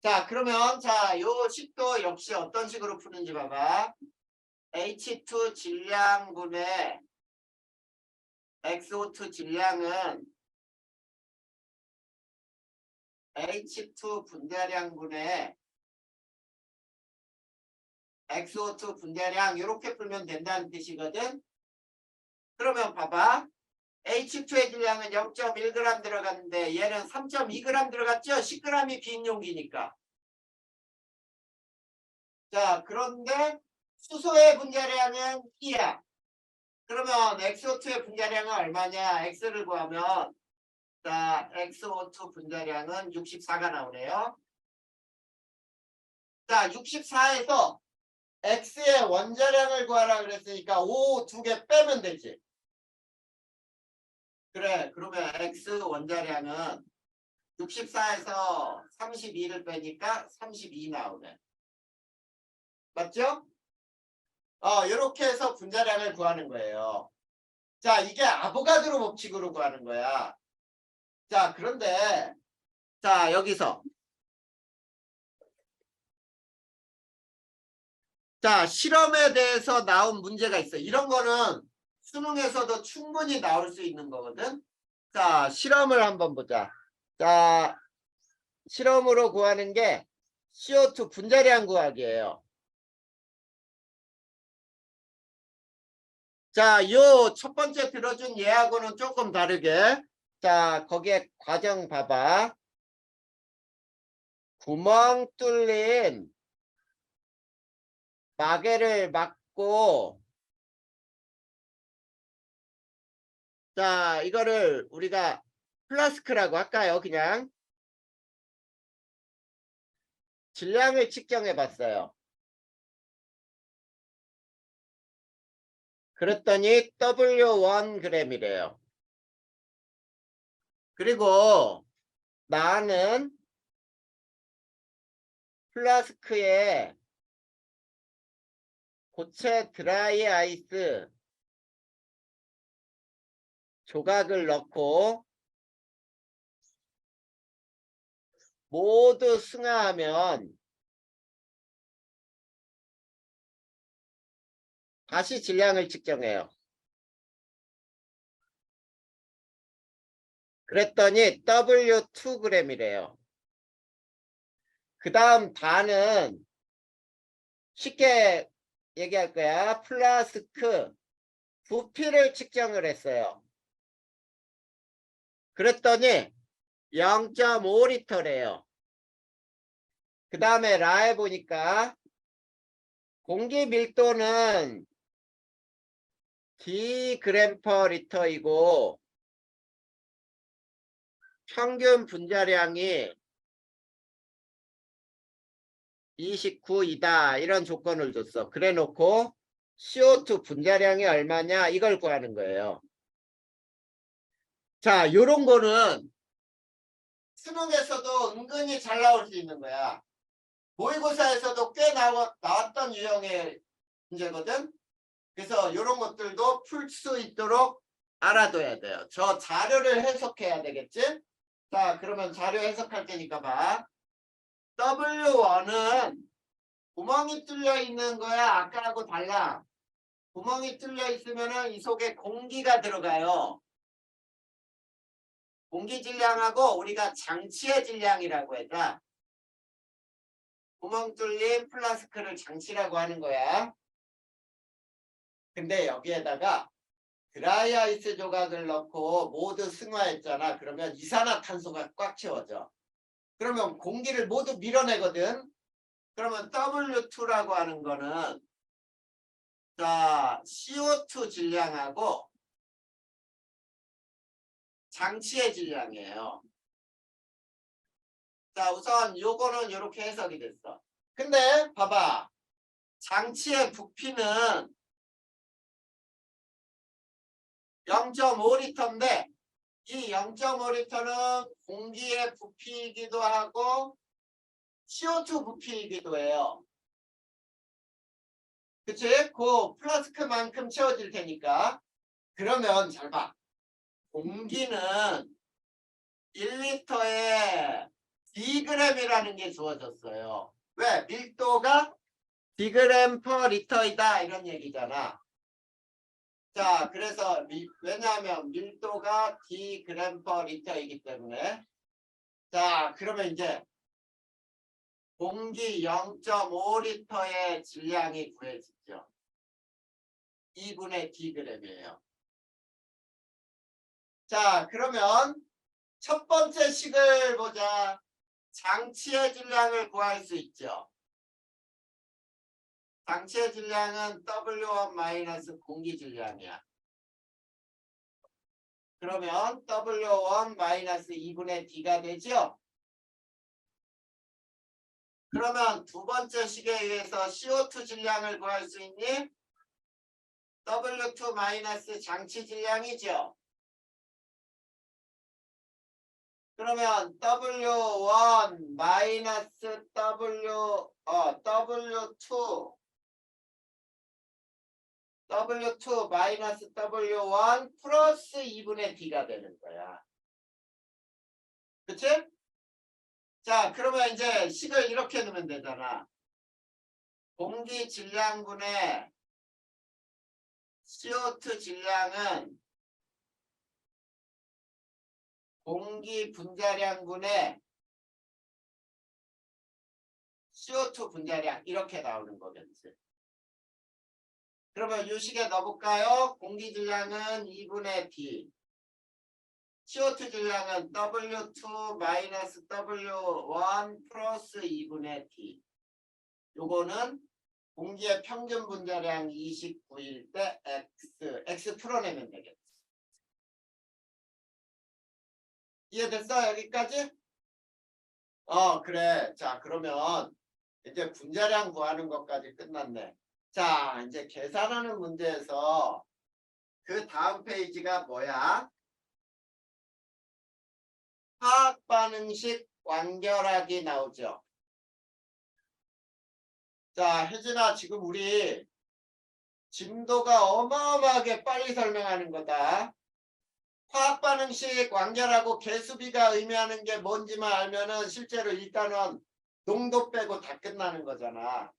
자, 그러면 요 식도 역시 어떤 식으로 푸는지 봐봐. H2 질량분의 XO2 질량은 H2 분자량분의 XO2 분자량 이렇게 풀면 된다는 뜻이거든. 그러면 봐봐. H2의 질량은 0.1g 들어갔는데 얘는 3.2g 들어갔죠? 10g이 빈 용기니까. 자, 그런데 수소의 분자량은 2야. 그러면 XO2의 분자량은 얼마냐? X를 구하면 자, XO2 분자량은 64가 나오네요. 자, 64에서 X의 원자량을 구하라 그랬으니까 O 2개 빼면 되지. 그래, 그러면 X 원자량은 64에서 32를 빼니까 32 나오네. 맞죠? 이렇게 해서 분자량을 구하는 거예요. 자, 이게 아보가드로 법칙으로 구하는 거야. 자, 그런데 자, 여기서 자, 실험에 대해서 나온 문제가 있어. 이런 거는 수능에서도 충분히 나올 수 있는 거거든. 자, 실험을 한번 보자. 자, 실험으로 구하는 게 CO2 분자량 구하기예요. 자, 요 첫 번째 들어준 예하고는 조금 다르게. 자, 거기에 과정 봐봐. 구멍 뚫린 마개를 막고 자, 이거를 우리가 플라스크라고 할까요? 그냥 질량을 측정해 봤어요. 그랬더니 W1g이래요. 그리고 나는 플라스크에 고체 드라이 아이스 조각을 넣고 모두 승하하면 다시 질량을 측정해요. 그랬더니 W2g이래요. 그 다음 단은 쉽게 얘기할 거야. 플라스크 부피를 측정을 했어요. 그랬더니 0.5리터래요. 그 다음에 라에 보니까 공기 밀도는 d g/리터이고 평균 분자량이 29이다. 이런 조건을 줬어. 그래 놓고 CO2 분자량이 얼마냐 이걸 구하는 거예요. 자, 요런 거는 수능에서도 은근히 잘 나올 수 있는 거야. 모의고사에서도 꽤 나왔던 유형의 문제거든. 그래서 이런 것들도 풀 수 있도록 알아둬야 돼요. 저 자료를 해석해야 되겠지? 자, 그러면 자료 해석할 테니까 봐. W1은 구멍이 뚫려 있는 거야. 아까하고 달라. 구멍이 뚫려 있으면 이 속에 공기가 들어가요. 공기 질량하고 우리가 장치의 질량이라고 했다. 구멍 뚫린 플라스크를 장치라고 하는 거야. 근데 여기에다가 드라이 아이스 조각을 넣고 모두 승화했잖아. 그러면 이산화탄소가 꽉 채워져. 그러면 공기를 모두 밀어내거든. 그러면 W2라고 하는 거는 자, CO2 질량하고 장치의 질량이에요. 자, 우선 요거는 이렇게 해석이 됐어. 근데 봐봐. 장치의 부피는 0.5리터인데 이 0.5리터는 공기의 부피이기도 하고 CO2 부피이기도 해요. 그치? 그 플라스크만큼 채워질 테니까. 그러면 잘 봐. 공기는 1리터에 Dg이라는 게 주어졌어요. 왜? 밀도가 Dg per 리터이다 이런 얘기잖아. 자, 그래서 왜냐하면 밀도가 Dg per 리터이기 때문에. 자, 그러면 이제 공기 0.5리터의 질량이 구해지죠. 2분의 Dg이에요. 자, 그러면 첫 번째 식을 보자. 장치의 질량을 구할 수 있죠. 장치의 질량은 W1 마이너스 공기 질량이야. 그러면 W1 마이너스 2분의 D가 되죠. 그러면 두 번째 식에 의해서 CO2 질량을 구할 수 있니? W2 마이너스 장치 질량이죠. 그러면 W1 마이너스 W2 마이너스 W1 플러스 2분의 D가 되는 거야. 그치? 자, 그러면 이제 식을 이렇게 넣으면 되잖아. 공기 질량분의 CO2 질량은 공기 분자량분의 CO2 분자량 이렇게 나오는 거겠지. 그러면 이 식에 넣어볼까요? 공기 질량은 2분의 D. CO2 질량은 W2 마이너스 W1 플러스 2분의 D. 요거는 공기의 평균 분자량 29일 때 X 풀어내면 되겠지. 이해됐어? 여기까지? 그래. 자, 그러면 이제 분자량 구하는 것까지 끝났네. 자, 이제 계산하는 문제에서 그 다음 페이지가 뭐야? 화학 반응식 완결하기 나오죠. 자, 혜진아, 지금 우리 진도가 어마어마하게 빨리 설명하는 거다. 화학 반응식 완결하고 개수비가 의미하는 게 뭔지만 알면은 실제로 일단은 농도 빼고 다 끝나는 거잖아.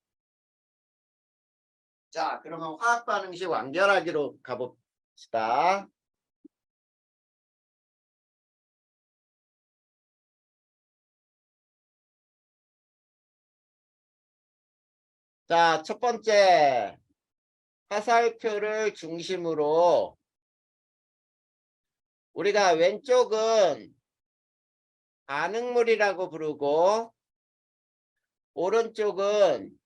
자, 그러면 화학 반응식 완결하기로 가봅시다. 자, 첫 번째 화살표를 중심으로 우리가 왼쪽은 반응물이라고 부르고 오른쪽은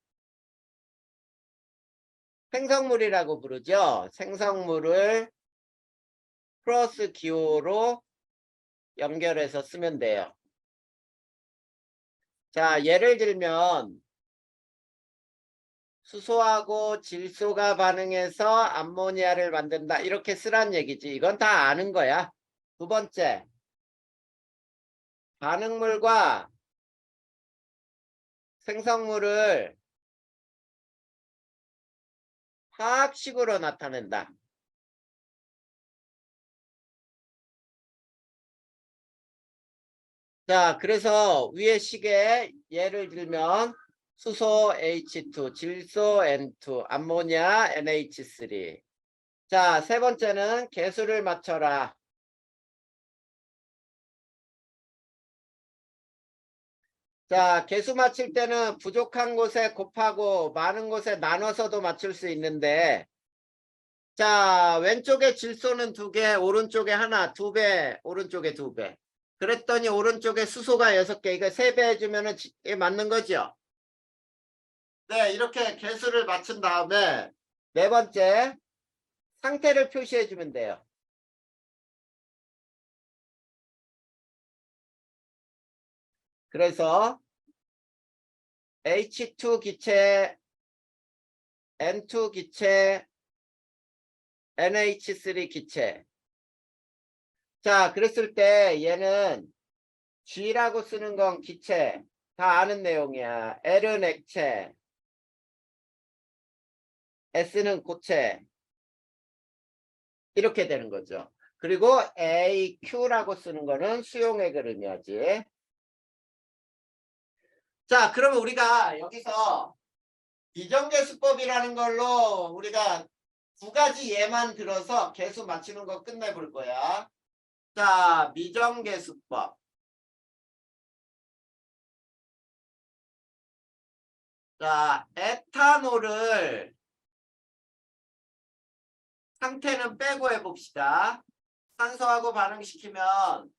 생성물이라고 부르죠. 생성물을 플러스 기호로 연결해서 쓰면 돼요. 자, 예를 들면 수소하고 질소가 반응해서 암모니아를 만든다. 이렇게 쓰란 얘기지. 이건 다 아는 거야. 두 번째, 반응물과 생성물을 화학식으로 나타낸다. 자, 그래서 위에 식에 예를 들면 수소 H2, 질소 N2, 암모니아 NH3. 자, 세 번째는 개수를 맞춰라. 자, 개수 맞출 때는 부족한 곳에 곱하고 많은 곳에 나눠서도 맞출 수 있는데, 자, 왼쪽에 질소는 2개, 오른쪽에 하나, 2배, 오른쪽에 2배. 그랬더니 오른쪽에 수소가 6개, 이거 3배 해주면 맞는 거죠? 네, 이렇게 개수를 맞춘 다음에 네 번째, 상태를 표시해주면 돼요. 그래서 H2 기체, N2 기체, NH3 기체. 자, 그랬을 때 얘는 G라고 쓰는 건 기체. 다 아는 내용이야. L은 액체, S는 고체. 이렇게 되는 거죠. 그리고 AQ라고 쓰는 거는 수용액을 의미하지. 자, 그러면 우리가 여기서 비정계수법이라는 걸로 우리가 두 가지 예만 들어서 계수 맞추는 거 끝내볼 거야. 자, 미정계수법. 자, 에탄올을 상태는 빼고 해봅시다. 산소하고 반응시키면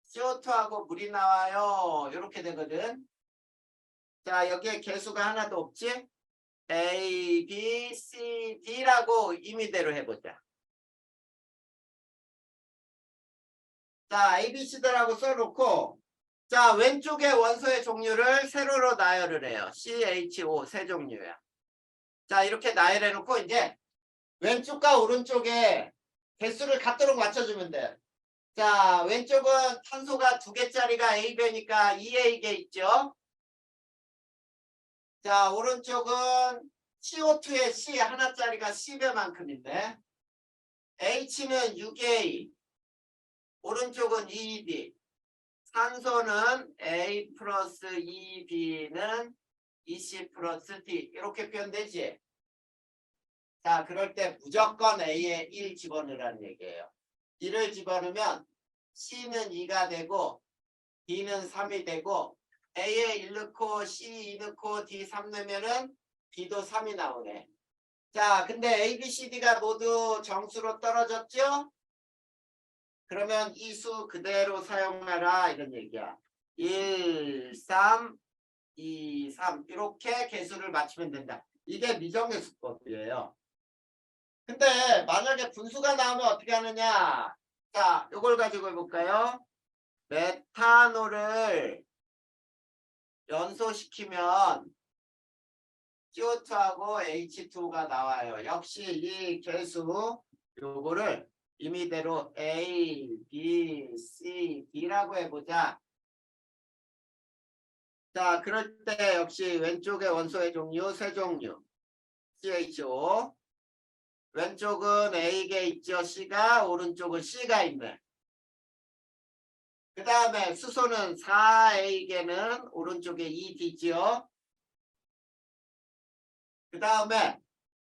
CO2하고 물이 나와요. 이렇게 되거든. 자, 여기에 개수가 하나도 없지? A, B, C, D라고 임의대로 해보자. 자, A, B, C들하고 써놓고 자, 왼쪽에 원소의 종류를 세로로 나열을 해요. CHO 세 종류야. 자, 이렇게 나열해놓고 이제 왼쪽과 오른쪽에 개수를 같도록 맞춰주면 돼. 자, 왼쪽은 탄소가 2개짜리가 A배니까 2A개 있죠. 자, 오른쪽은 CO2의 C 하나짜리가 C배만큼 있네. H는 6A, 오른쪽은 2B. 산소는 A 플러스 2B는 2C 플러스 D. 이렇게 표현되지. 자, 그럴 때 무조건 A에 1 집어넣으라는 얘기예요. 1을 집어넣으면 C는 2가 되고 D는 3이 되고 A에 1 넣고 C 2 넣고 D 3 넣으면은 B도 3이 나오네. 자, 근데 A, B, C, D가 모두 정수로 떨어졌죠? 그러면 이 수 그대로 사용하라 이런 얘기야. 1, 3, 2, 3 이렇게 개수를 맞추면 된다. 이게 미정계 수법이에요. 근데 만약에 분수가 나오면 어떻게 하느냐? 자, 이걸 가지고 해볼까요? 메탄올을 연소시키면 CO2하고 H2가 나와요. 역시 이 개수 요거를 임의대로 A, B, C, D라고 해보자. 자, 그럴 때 역시 왼쪽에 원소의 종류 세 종류 CHO, 왼쪽은 A가 있죠. C가, 오른쪽은 C가 있네. 그 다음에 수소는 4A개는 오른쪽에 2D죠. 그 다음에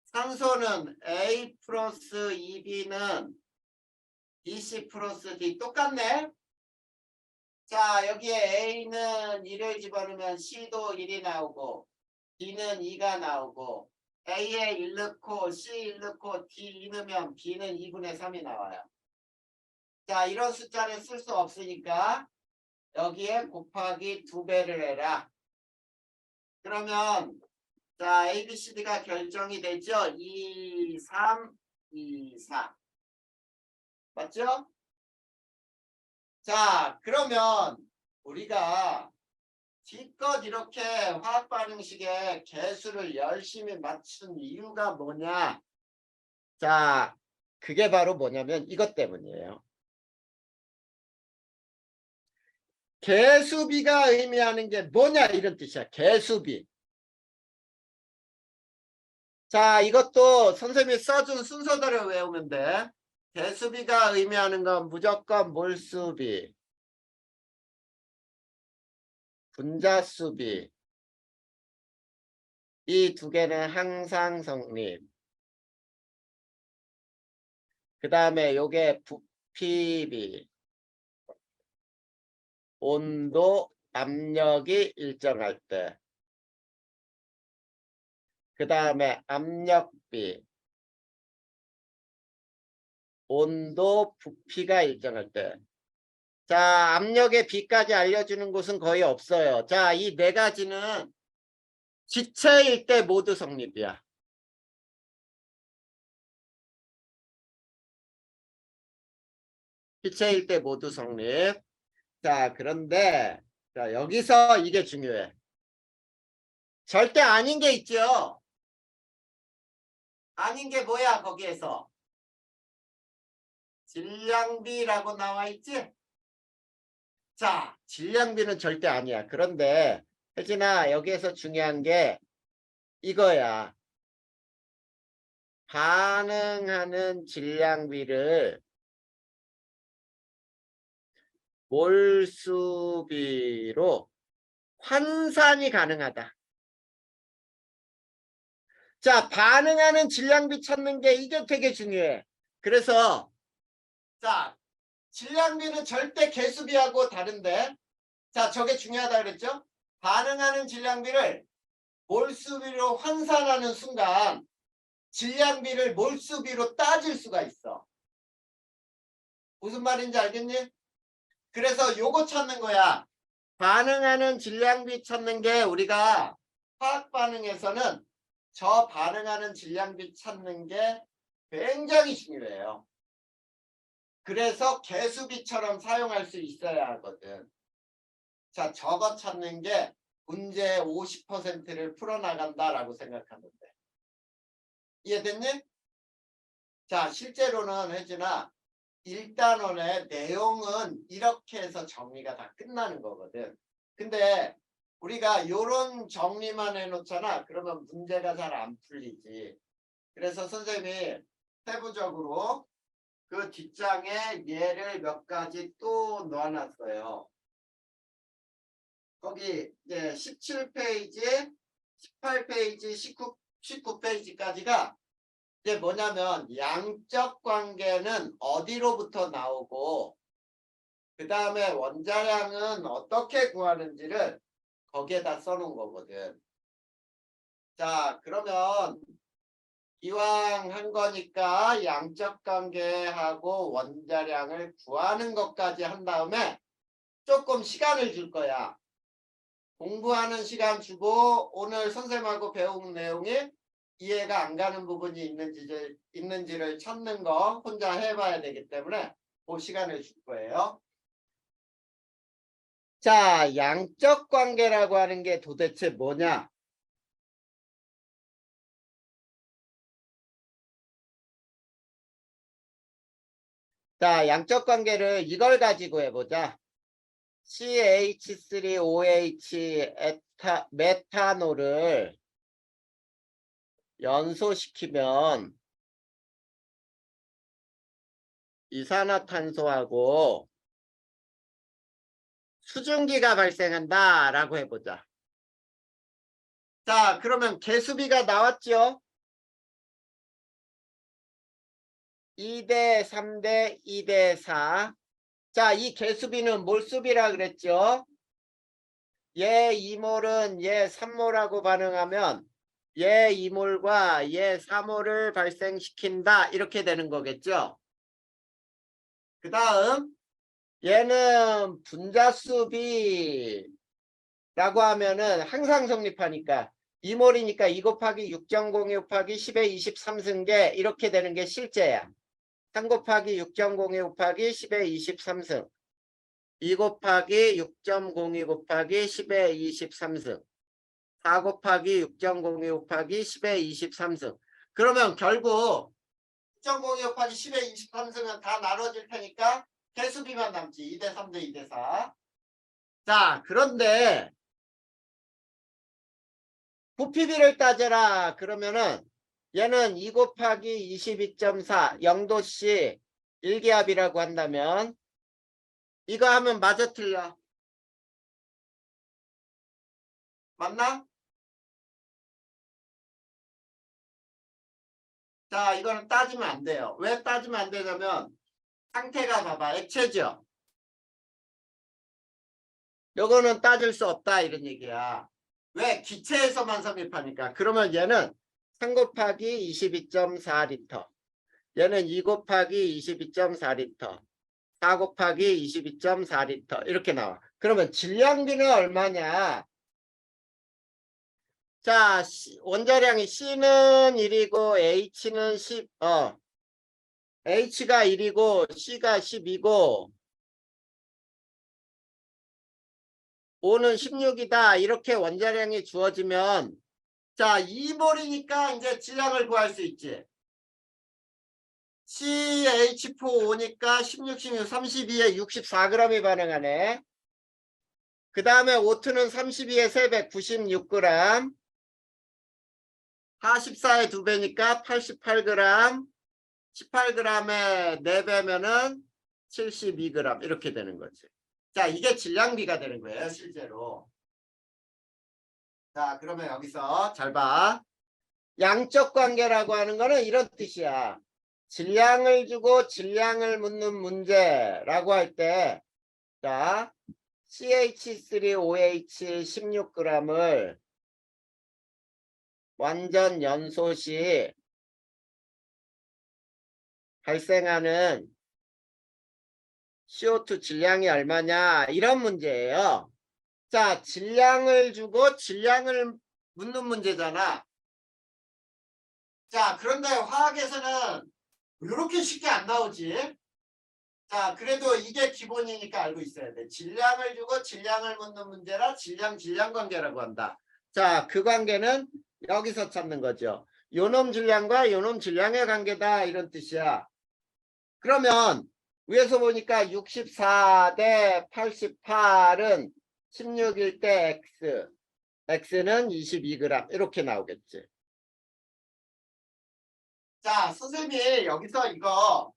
산소는 A 플러스 2B는 DC 플러스 D 똑같네. 자, 여기에 A는 1을 집어넣으면 C도 1이 나오고 D는 2가 나오고 A에 1 넣고 C 1 넣고 D 2 넣으면 B는 2분의 3이 나와요. 자, 이런 숫자를 쓸 수 없으니까 여기에 곱하기 2배를 해라. 그러면 자, A, B, C, D가 결정이 되죠? 2, 3, 2, 4. 맞죠? 자, 그러면 우리가 기껏 이렇게 화학 반응식에 개수를 열심히 맞춘 이유가 뭐냐? 자, 그게 바로 뭐냐면 이것 때문이에요. 개수비가 의미하는 게 뭐냐 이런 뜻이야. 개수비. 자, 이것도 선생님이 써준 순서대로 외우면 돼. 개수비가 의미하는 건 무조건 몰수비, 분자수비. 이 두 개는 항상 성립. 그 다음에 요게 부피비. 온도, 압력이 일정할 때. 그 다음에 압력비. 온도, 부피가 일정할 때. 자, 압력의 비까지 알려주는 곳은 거의 없어요. 자, 이 네 가지는 기체일 때 모두 성립이야. 기체일 때 모두 성립. 자, 그런데 자, 여기서 이게 중요해. 절대 아닌 게 있죠. 아닌 게 뭐야 거기에서. 질량비라고 나와 있지? 자, 질량비는 절대 아니야. 그런데 혜진아 여기에서 중요한 게 이거야. 반응하는 질량비를 몰수비로 환산이 가능하다. 자, 반응하는 질량비 찾는 게 이게 되게 중요해. 그래서 자, 질량비는 절대 개수비하고 다른데 자, 저게 중요하다 그랬죠? 반응하는 질량비를 몰수비로 환산하는 순간 질량비를 몰수비로 따질 수가 있어. 무슨 말인지 알겠니? 그래서 요거 찾는 거야. 반응하는 질량비 찾는 게 우리가 화학 반응에서는 저 반응하는 질량비 찾는 게 굉장히 중요해요. 그래서 개수비처럼 사용할 수 있어야 하거든. 자, 저거 찾는 게 문제의 50%를 풀어나간다라고 생각하면 돼. 이해됐니? 자, 실제로는 혜진아 1단원의 내용은 이렇게 해서 정리가 다 끝나는 거거든. 근데 우리가 요런 정리만 해놓잖아. 그러면 문제가 잘 안 풀리지. 그래서 선생님이 세부적으로 그 뒷장에 예를 몇 가지 또 넣어놨어요. 거기 이제 17페이지, 18페이지, 19페이지까지가 이제 뭐냐면 양적 관계는 어디로부터 나오고 그 다음에 원자량은 어떻게 구하는지를 거기에다 써놓은 거거든. 자, 그러면 이왕 한 거니까 양적 관계하고 원자량을 구하는 것까지 한 다음에 조금 시간을 줄 거야. 공부하는 시간 주고 오늘 선생님하고 배운 내용이 이해가 안 가는 부분이 있는지를 찾는 거 혼자 해봐야 되기 때문에 그 시간을 줄 거예요. 자, 양적 관계라고 하는 게 도대체 뭐냐? 자, 양적 관계를 이걸 가지고 해보자. CH3OH 메탄올을 연소시키면 이산화탄소하고 수증기가 발생한다라고 해보자. 자, 그러면 개수비가 나왔죠? 2대 3대 2대 4. 자, 이 개수비는 몰수비라 그랬죠? 얘 2몰은 얘 3몰하고 반응하면 얘 2몰과 얘 4몰을 발생시킨다. 이렇게 되는 거겠죠? 그 다음 얘는 분자수비라고 하면은 항상 성립하니까 2몰이니까 2 곱하기 6.02 곱하기 10의 23승계 이렇게 되는 게 실제야. 3 곱하기 6.02 곱하기 10의 23승 2 곱하기 6.02 곱하기 10의 23승 4 곱하기 6.02 곱하기 10의 23승 그러면 결국 6.02 곱하기 10의 23승은 다 나눠질 테니까 개수비만 남지. 2대 3대 2대 4. 자, 그런데 부피비를 따져라. 그러면은 얘는 2 곱하기 22.4 0도씨 1기압이라고 한다면 이거 하면 맞아 틀려? 맞나? 자, 이거는 따지면 안 돼요. 왜 따지면 안 되냐면 상태가 봐봐. 액체죠. 요거는 따질 수 없다 이런 얘기야. 왜? 기체에서만 성립하니까. 그러면 얘는 3 곱하기 22.4리터. 얘는 2 곱하기 22.4리터. 4 곱하기 22.4리터. 이렇게 나와. 그러면 질량비는 얼마냐? 자, 원자량이 C는 1이고 H는 10, H가 1이고 C가 10이고 O는 16이다. 이렇게 원자량이 주어지면 자, 2몰이니까 이제 질량을 구할 수 있지. CH4O니까 16, 16, 32에 64g이 반응하네. 그 다음에 O2는 32에 3배 96g. 44의 2배니까 88g. 18g에 4배면은 72g 이렇게 되는 거지. 자, 이게 질량비가 되는 거예요, 실제로. 자, 그러면 여기서 잘 봐. 양적 관계라고 하는 거는 이런 뜻이야. 질량을 주고 질량을 묻는 문제라고 할 때, 자, CH3OH 16g을 완전 연소 시 발생하는 CO2 질량이 얼마냐 이런 문제예요. 자, 질량을 주고 질량을 묻는 문제잖아. 자, 그런데 화학에서는 이렇게 쉽게 안 나오지. 자, 그래도 이게 기본이니까 알고 있어야 돼. 질량을 주고 질량을 묻는 문제라 질량 관계라고 한다. 자, 그 관계는 여기서 찾는 거죠. 요놈 질량과 요놈 질량의 관계다 이런 뜻이야. 그러면 위에서 보니까 64 대 88은 16일 때 X, X는 22g 이렇게 나오겠지. 자, 선생님이 여기서 이거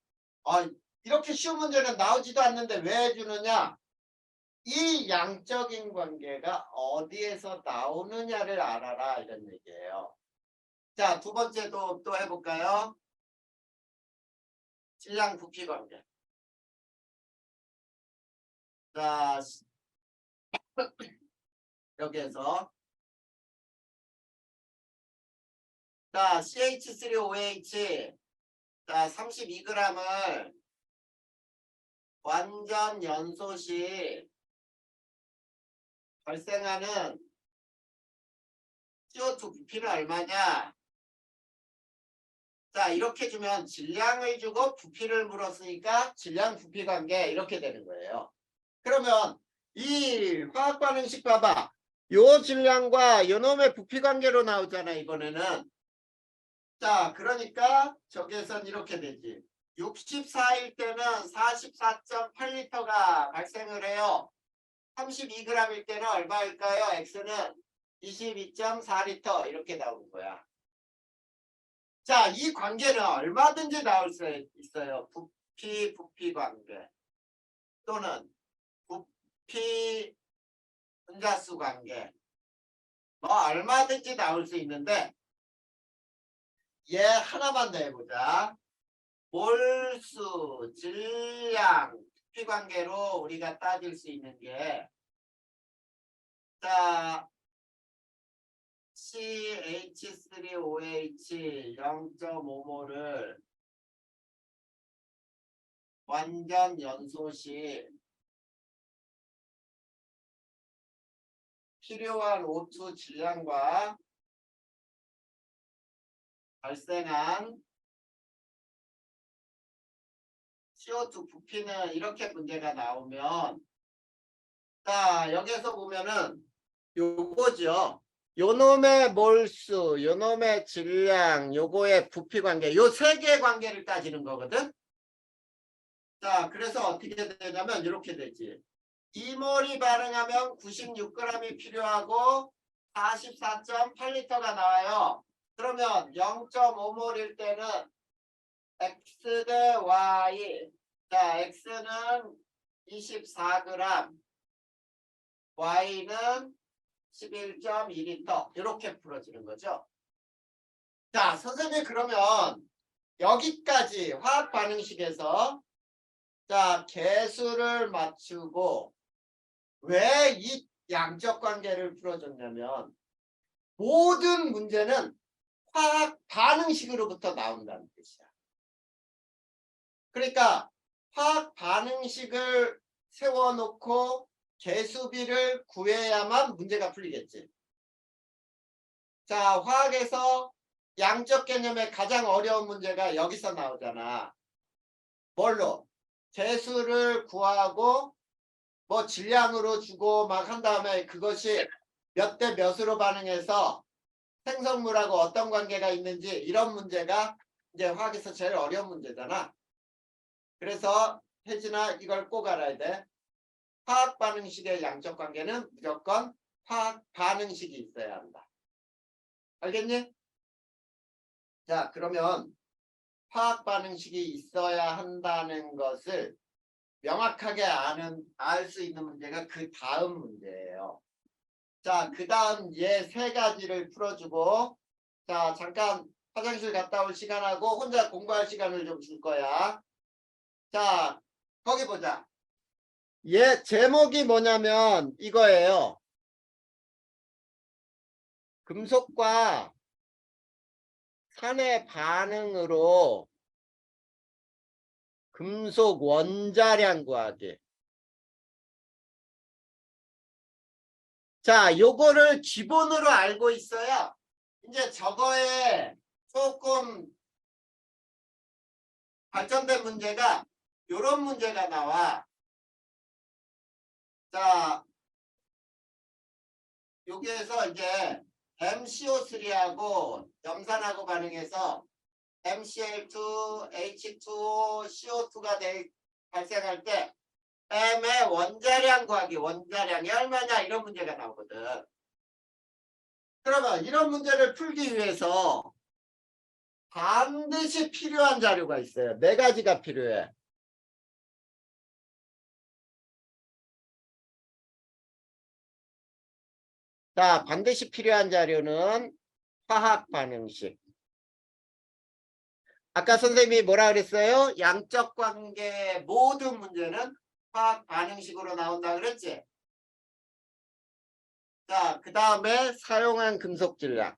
이렇게 쉬운 문제는 나오지도 않는데 왜 해주느냐? 이 양적인 관계가 어디에서 나오느냐를 알아라 이런 얘기예요. 자, 두 번째도 또 해볼까요? 질량 부피 관계. 자, 여기에서 자, CH3OH 자, 32g을 완전 연소 시 발생하는 CO2 부피는 얼마냐? 자, 이렇게 주면 질량을 주고 부피를 물었으니까 질량 부피 관계 이렇게 되는 거예요. 그러면 이 화학 반응식 봐봐. 요 질량과 요 놈의 부피 관계로 나오잖아, 이번에는. 자, 그러니까 저기에선 이렇게 되지. 64일 때는 44.8리터가 발생을 해요. 32g일 때는 얼마일까요? X는 22.4리터 이렇게 나오는 거야. 자, 이 관계는 얼마든지 나올 수 있어요. 부피 관계 또는 부피 분자수 관계 뭐 얼마든지 나올 수 있는데 얘 하나만 더 해보자. 몰수, 질량, 부피 관계로 우리가 따질 수 있는 게 자, CH3OH 0.5몰을 완전 연소 시 필요한 O2 질량과 발생한 CO2 부피는 이렇게 문제가 나오면 자, 여기서 보면은 요거죠. 요놈의 몰수, 요놈의 질량, 요거의 부피 관계, 요 세 개의 관계를 따지는 거거든. 자, 그래서 어떻게 되냐면 이렇게 되지. 2몰이 반응하면 96g이 필요하고 44.8리터가 나와요. 그러면 0.5몰일 때는 X 대 Y. 자, X는 24g, Y는 11.2리터 이렇게 풀어지는 거죠. 자, 선생님 그러면 여기까지 화학 반응식에서 자, 개수를 맞추고 왜 이 양적 관계를 풀어줬냐면 모든 문제는 화학 반응식으로부터 나온다는 뜻이야. 그러니까 화학 반응식을 세워놓고 개수비를 구해야만 문제가 풀리겠지. 자, 화학에서 양적 개념의 가장 어려운 문제가 여기서 나오잖아. 뭘로? 개수를 구하고 뭐 질량으로 주고 막 한 다음에 그것이 몇 대 몇으로 반응해서 생성물하고 어떤 관계가 있는지 이런 문제가 이제 화학에서 제일 어려운 문제잖아. 그래서 혜진아 이걸 꼭 알아야 돼. 화학 반응식의 양적 관계는 무조건 화학 반응식이 있어야 한다. 알겠니? 자, 그러면 화학 반응식이 있어야 한다는 것을 명확하게 알 수 있는 문제가 그 다음 문제예요. 자, 그 다음 얘 세 가지를 풀어주고, 자, 잠깐 화장실 갔다 올 시간하고 혼자 공부할 시간을 좀 줄 거야. 자, 거기 보자. 얘 제목이 뭐냐면 이거예요. 금속과 산의 반응으로 금속 원자량 구하기. 자, 요거를 기본으로 알고 있어야 이제 저거에 조금 발전된 문제가 요런 문제가 나와. 자, 여기에서 이제 MCO3하고 염산하고 반응해서 MCl2, H2O, CO2가 발생할 때 M의 원자량 구하기, 원자량이 얼마냐 이런 문제가 나오거든. 그러면 이런 문제를 풀기 위해서 반드시 필요한 자료가 있어요. 네 가지가 필요해. 자, 반드시 필요한 자료는 화학 반응식. 아까 선생님이 뭐라 그랬어요? 양적 관계 모든 문제는 화학 반응식으로 나온다 그랬지? 자, 그 다음에 사용한 금속 질량.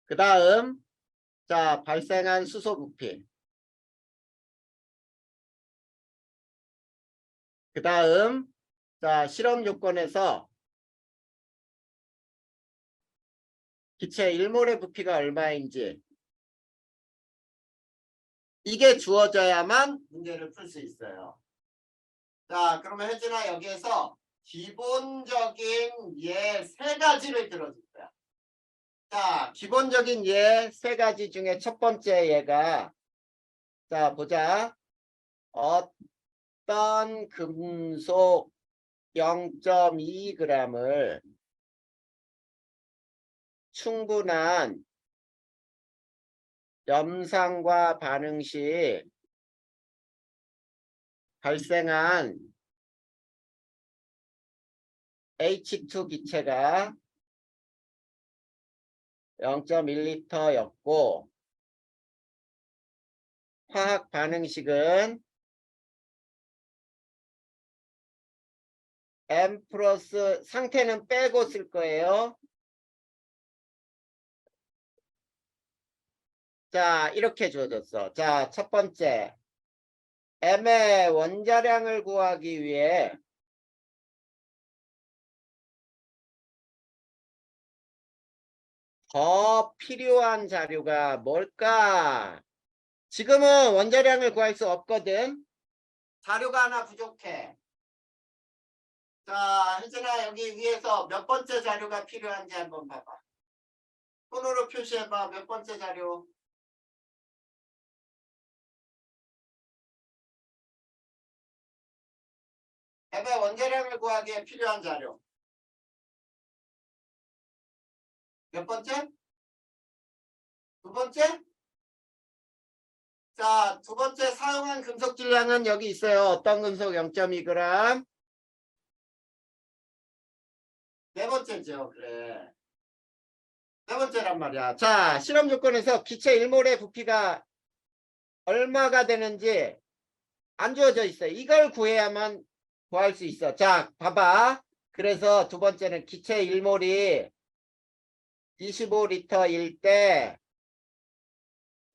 그 다음, 자, 발생한 수소 부피. 그 다음, 자, 실험 요건에서 기체 1몰의 부피가 얼마인지 이게 주어져야만 문제를 풀 수 있어요. 자, 그러면 혜진아 여기에서 기본적인 예 세 가지를 들어줄 거야. 자, 기본적인 예 세 가지 중에 첫 번째 예가 자, 보자. 어떤 금속 0.2g을 충분한 염산과 반응 시 발생한 H2 기체가 0.1L였고 화학 반응식은 M 플러스 상태는 빼고 쓸 거예요. 자, 이렇게 주어졌어. 자, 첫 번째 M의 원자량을 구하기 위해 더 필요한 자료가 뭘까? 지금은 원자량을 구할 수 없거든. 자료가 하나 부족해. 자, 혜진아 여기 위에서 몇 번째 자료가 필요한지 한번 봐봐. 손으로 표시해봐. 몇 번째 자료. M의 원자량을 구하기에 필요한 자료. 몇 번째? 두 번째? 자, 두 번째 사용한 금속 질량은 여기 있어요. 어떤 금속 0.2g. 네 번째죠. 그래. 네 번째란 말이야. 자, 실험 조건에서 기체 1몰의 부피가 얼마가 되는지 안 주어져 있어요. 이걸 구해야만 구할 수 있어. 자, 봐봐. 그래서 두 번째는 기체 1몰이 25L일 때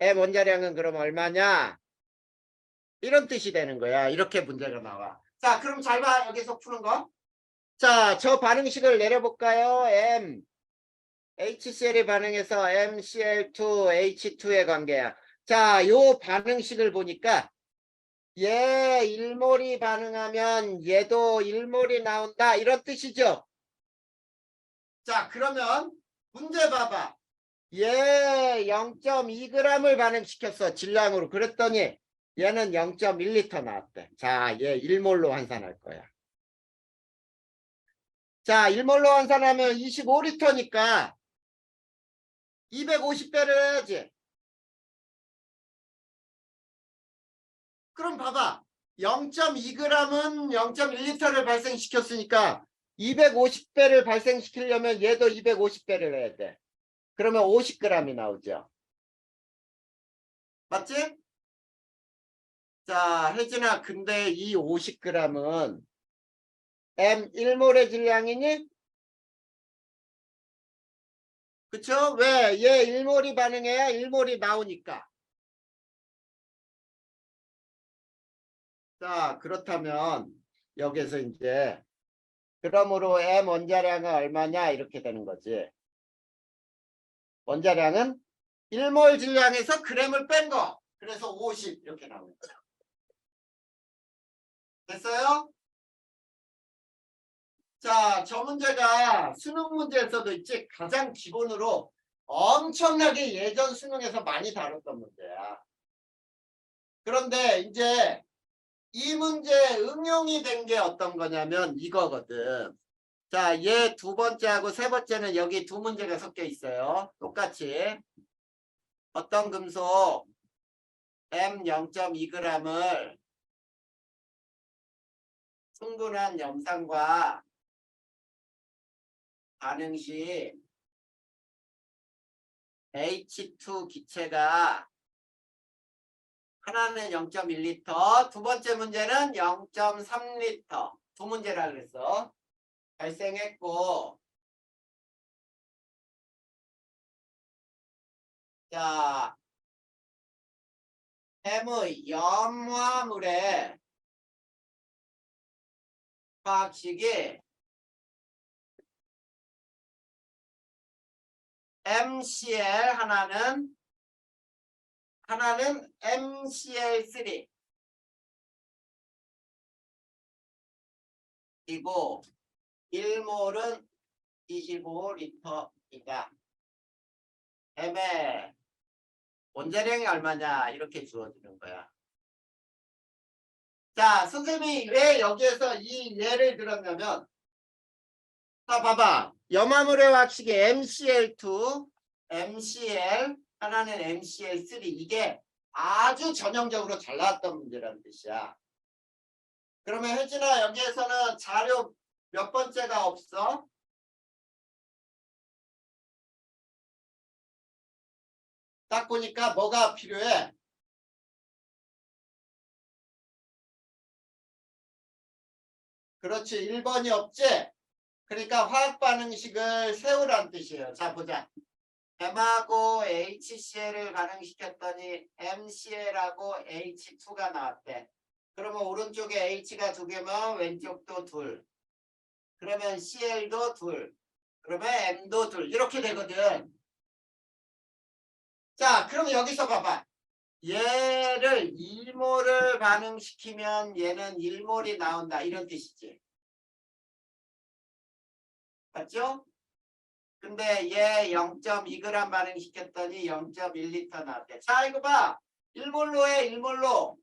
M 원자량은 그럼 얼마냐? 이런 뜻이 되는 거야. 이렇게 문제가 나와. 자, 그럼 잘 봐. 여기서 푸는 거. 자, 저 반응식을 내려볼까요? M, HCl이 반응해서 MCl2, H2의 관계야. 자, 요 반응식을 보니까 얘 일몰이 반응하면 얘도 일몰이 나온다 이런 뜻이죠. 자, 그러면 문제 봐봐. 얘 0.2g을 반응시켰어 질량으로. 그랬더니 얘는 0.1L 나왔대. 자, 얘 일몰로 환산할 거야. 자, 일몰로 환산하면 25L니까 250배를 해야지. 그럼 봐봐. 0.2g은 0.1L를 발생시켰으니까 250배를 발생시키려면 얘도 250배를 해야 돼. 그러면 50g이 나오죠. 맞지? 자, 혜진아, 근데 이 50g은 M 1몰의 질량이니? 그쵸? 왜? 얘 1몰이 반응해야 1몰이 나오니까. 자, 그렇다면 여기서 이제 그러므로 M 원자량은 얼마냐 이렇게 되는 거지. 원자량은 1몰 질량에서 g을 뺀 거. 그래서 50 이렇게 나오는 거야. 됐어요? 자, 저 문제가 수능 문제에서도 있지 가장 기본으로 엄청나게 예전 수능에서 많이 다뤘던 문제야. 그런데 이제 이 문제에 응용이 된 게 어떤 거냐면 이거거든. 자, 얘 두 번째하고 세 번째는 여기 두 문제가 섞여 있어요. 똑같이. 어떤 금속 M 0.2g을 충분한 염산과 반응 시 H2 기체가 하나는 0.1L, 두 번째 문제는 0.3L. 두 문제라 그랬어. 발생했고, 자, M의 염화물의 화학식이 MCl 하나는 MCl3 이고 1몰은 25L이다. M의 원자량이 얼마냐 이렇게 주어지는 거야. 자, 선생님이 왜 여기에서 이 예를 들었냐면 자, 봐봐. 염화물의 화학식이 MCl2, MCl, 하나는 MCl3 이게 아주 전형적으로 잘 나왔던 문제라는 뜻이야. 그러면 혜진아 여기에서는 자료 몇 번째가 없어? 딱 보니까 뭐가 필요해? 그렇지. 1번이 없지? 그러니까 화학 반응식을 세우라는 뜻이에요. 자, 보자. M하고 HCl을 반응시켰더니 MCl하고 H2가 나왔대. 그러면 오른쪽에 H가 2개면 왼쪽도 2. 그러면 Cl도 2. 그러면 M도 2. 이렇게 되거든. 자, 그럼 여기서 봐봐. 얘를 1몰을 반응시키면 얘는 1몰이 나온다. 이런 뜻이지. 맞죠? 근데 얘 0.2g 반응시켰더니 0.1L 나왔대. 자, 이거 봐. 1몰로 해, 1몰로.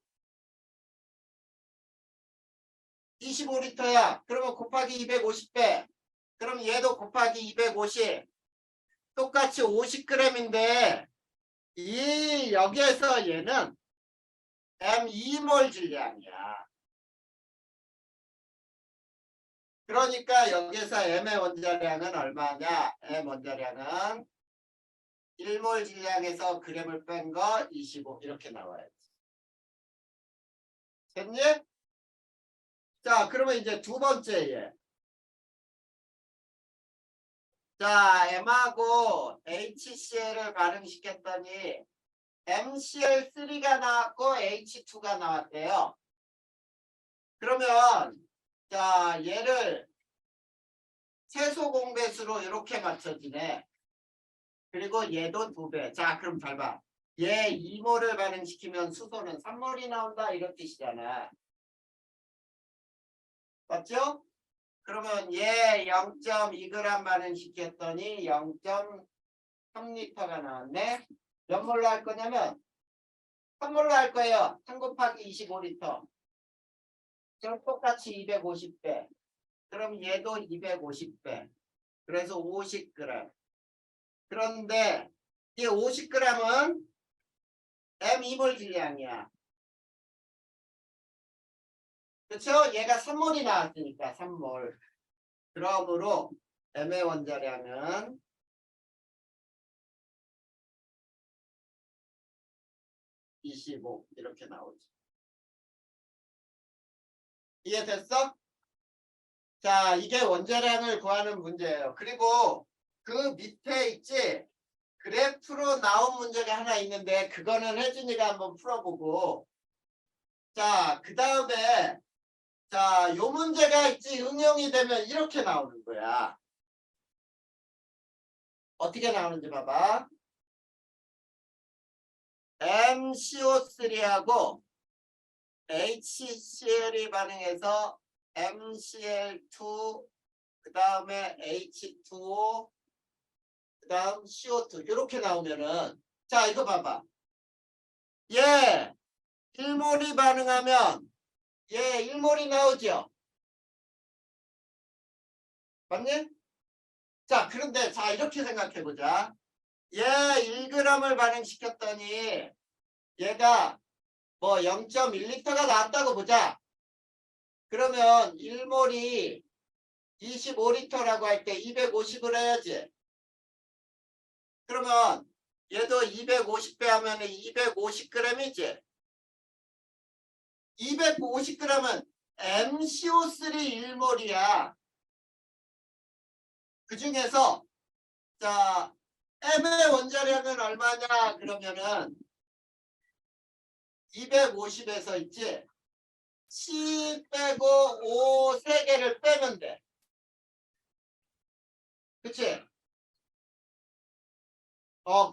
25L야. 그러면 곱하기 250배. 그럼 얘도 곱하기 250. 똑같이 50g인데 이 여기에서 얘는 M2몰 질량이야. 그러니까 여기서 M의 원자량은 얼마냐? M 원자량은 1몰 질량에서 g을 뺀 거 25 이렇게 나와야지. 됐니? 자, 그러면 이제 두 번째 얘. 자, M하고 HCl을 반응시켰더니 MCl3가 나왔고 H2가 나왔대요. 그러면 자, 얘를 최소 공배수로 이렇게 맞춰지네. 그리고 얘도 2배. 자, 그럼 잘 봐. 얘 2몰을 반응시키면 수소는 3몰이 나온다 이런 뜻이잖아. 맞죠? 그러면 얘 0.2g 반응시켰더니 0.3L가 나왔네. 몇 몰로 할 거냐면 3몰로 할 거예요. 3 곱하기 25L. 그럼 똑같이 250배. 그럼 얘도 250배. 그래서 50g. 그런데 이 50g은 M2몰 질량이야. 그렇죠? 얘가 3몰이 나왔으니까 3몰. 그러므로 M의 원자량은 25 이렇게 나오죠. 이해됐어? 자, 이게 원자량을 구하는 문제예요. 그리고 그 밑에 있지? 그래프로 나온 문제가 하나 있는데 그거는 혜준이가 한번 풀어보고 자, 그 다음에 자, 요 문제가 있지? 응용이 되면 이렇게 나오는 거야. 어떻게 나오는지 봐봐. MCO3하고 HCl이 반응해서 MCl2 그 다음에 H2O 그 다음 CO2 이렇게 나오면은 자 이거 봐봐. 얘 1몰이 반응하면 얘 1몰이 나오죠. 맞니? 자 그런데 자 이렇게 생각해보자. 얘 1g을 반응시켰더니 얘가 뭐 0.1L가 나왔다고 보자. 그러면 1몰이 25L라고 할 때 250을 해야지. 그러면 얘도 250배 하면 250g이지. 250g은 MCO3 1몰이야. 그 중에서 자 M의 원자량은 얼마냐 그러면은 250에서 있지. C 빼고 O 3개를 빼면 돼. 그치?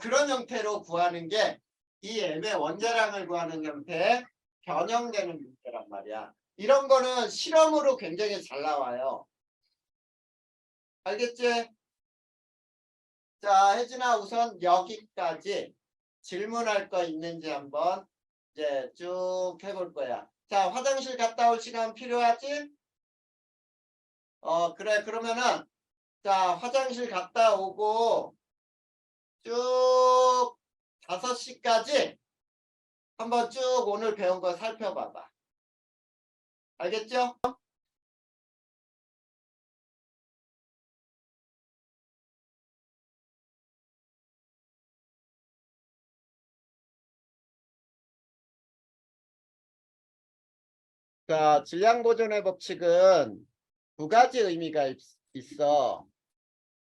그런 형태로 구하는 게 이 M의 원자량을 구하는 형태의 변형되는 문제란 말이야. 이런 거는 실험으로 굉장히 잘 나와요. 알겠지? 자, 혜진아 우선 여기까지 질문할 거 있는지 한번 이제 쭉 해볼 거야. 자, 화장실 갔다 올 시간 필요하지? 그래. 그러면은 자, 화장실 갔다 오고 쭉 5시까지 한번 쭉 오늘 배운 거 살펴봐봐. 알겠죠? 자, 질량 보존의 법칙은 두 가지 의미가 있어.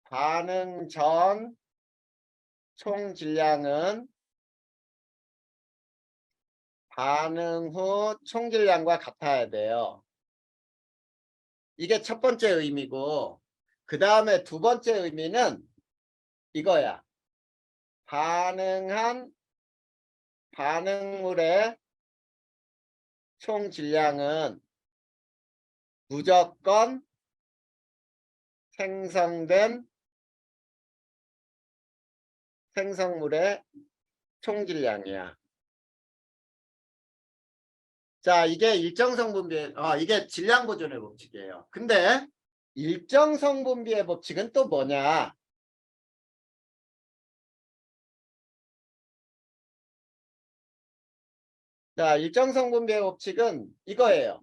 반응 전 총 질량은 반응 후 총 질량과 같아야 돼요. 이게 첫 번째 의미고 그 다음에 두 번째 의미는 이거야. 반응한 반응물의 총 질량은 무조건 생성된 생성물의 총 질량이야. 자, 이게 일정성 분비, 이게 질량 보존의 법칙이에요. 근데 일정성 분비의 법칙은 또 뭐냐? 자, 일정성 분비의 법칙은 이거예요.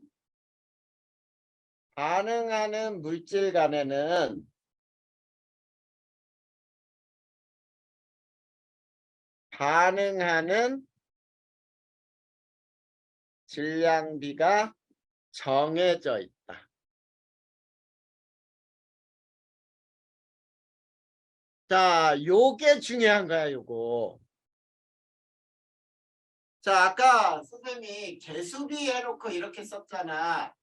반응하는 물질 간에는 반응하는 질량비가 정해져 있다. 자, 요게 중요한 거야, 요거. 자, 아까 선생님이 개수비 해놓고 이렇게 썼잖아.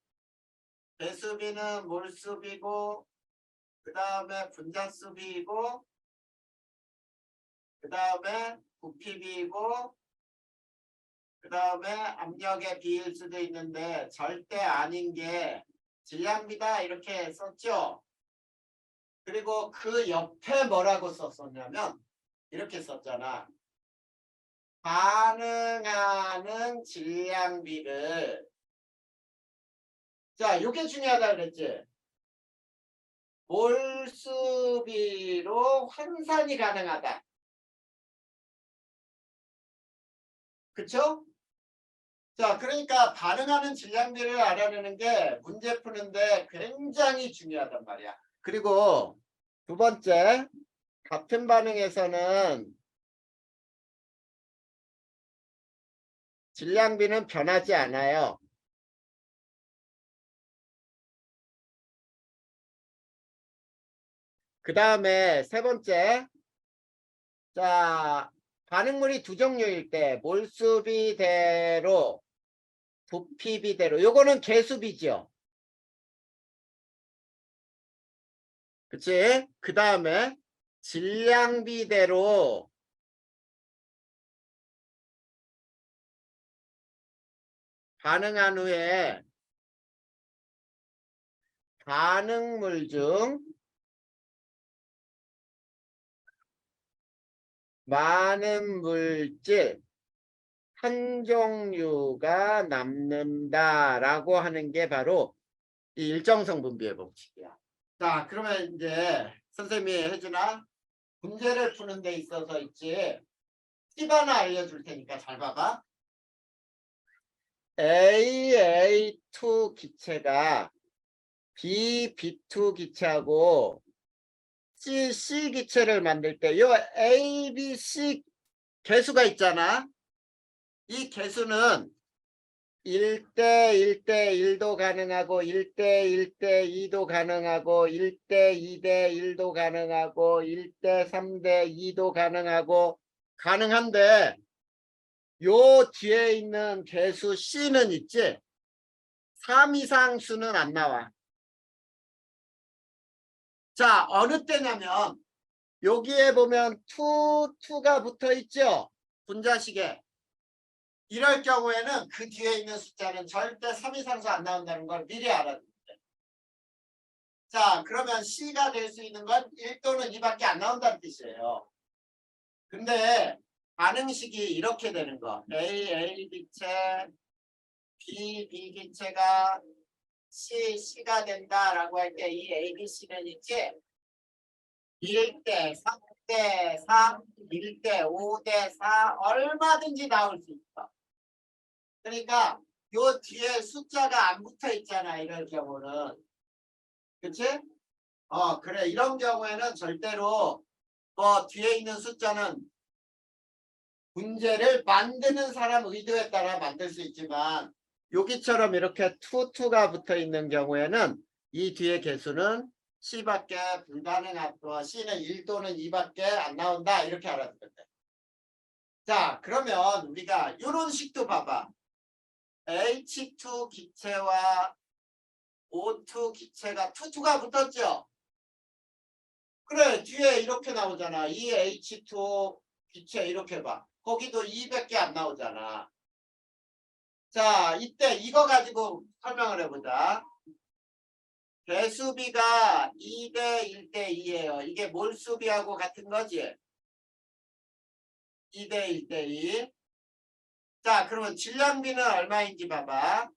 개수비는 몰수비고, 그 다음에 분자수비이고, 그 다음에 부피비고 그 다음에 압력의 비일 수도 있는데 절대 아닌 게 질량비다 이렇게 썼죠. 그리고 그 옆에 뭐라고 썼었냐면 이렇게 썼잖아. 반응하는 질량비를 자, 이게 중요하다 그랬지. 몰수비로 환산이 가능하다. 그쵸? 자, 그러니까 반응하는 질량비를 알아내는 게 문제 푸는데 굉장히 중요하단 말이야. 그리고 두 번째, 같은 반응에서는 질량비는 변하지 않아요. 그 다음에 세 번째, 자, 반응물이 두 종류일 때 몰수비대로 부피비대로 요거는 개수비죠. 그치? 그 다음에 질량비대로 반응한 후에 반응물 중 많은 물질 한 종류가 남는다라고 하는 게 바로 이 일정성 분비의 법칙이야. 자, 그러면 이제 선생님이 해주나 문제를 푸는 데 있어서 있지. 팁 하나 알려줄 테니까 잘 봐봐. AA2 기체가 B2 기체하고 C 기체를 만들 때 요 A, B, C 개수가 있잖아. 이 개수는 1대 1대 1도 가능하고 1대 1대 2도 가능하고 1대 2대 1도 가능하고 1대 3대 2도 가능하고 가능한데 요 뒤에 있는 개수 C는 있지? 3 이상 수는 안 나와. 자, 어느 때냐면 여기에 보면 2가 붙어 있죠? 분자식에. 이럴 경우에는 그 뒤에 있는 숫자는 절대 3 이상 수 안 나온다는 걸 미리 알아야 돼. 자, 그러면 C가 될 수 있는 건 1 또는 2밖에 안 나온다는 뜻이에요. 근데 반응식이 이렇게 되는 거. A 기체, B 기체가 C가 된다라고 할 때 이 A, B, C는 있지? 1대 3대 3, 1대 5대 4 얼마든지 나올 수 있어. 그러니까 요 뒤에 숫자가 안 붙어 있잖아. 이럴 경우는. 그치? 그래. 이런 경우에는 절대로 뭐 뒤에 있는 숫자는 문제를 만드는 사람 의도에 따라 만들 수 있지만 여기처럼 이렇게 2가 붙어 있는 경우에는 이 뒤에 개수는 C밖에 불가능하고 C는 1 또는 2밖에 안 나온다. 이렇게 알아두면 돼. 자, 그러면 우리가 이런 식도 봐봐. H2 기체와 O2 기체가 2가 붙었죠? 그래, 뒤에 이렇게 나오잖아. 이 H2 기체 이렇게 봐. 거기도 2밖에 안 나오잖아. 자, 이때 이거 가지고 설명을 해보자. 개수비가 2대 1대 2예요. 이게 몰수비하고 같은 거지? 2대 1대 2. 자, 그러면 질량비는 얼마인지 봐봐.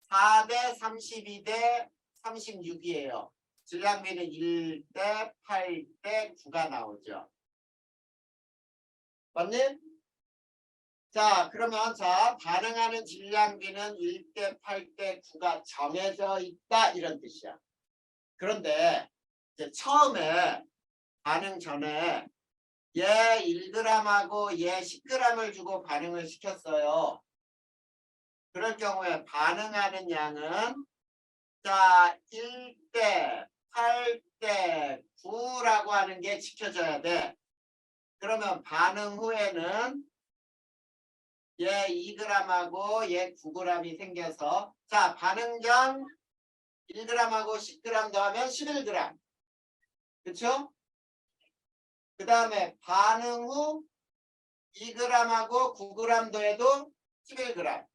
4대 32대 36이에요. 질량비는 1대 8대 9가 나오죠. 맞니? 자, 그러면 자, 반응하는 질량비는 1대 8대 9가 정해져 있다 이런 뜻이야. 그런데 이제 처음에 반응 전에 얘 1g하고 얘 10g을 주고 반응을 시켰어요. 그럴 경우에 반응하는 양은 자 1대 8대 9라고 하는 게 지켜져야 돼. 그러면 반응 후에는 얘 2g하고 얘 9g이 생겨서 자 반응 전 1g하고 10g 더하면 11g. 그쵸? 그 다음에 반응 후 2g하고 9g 더해도 11g.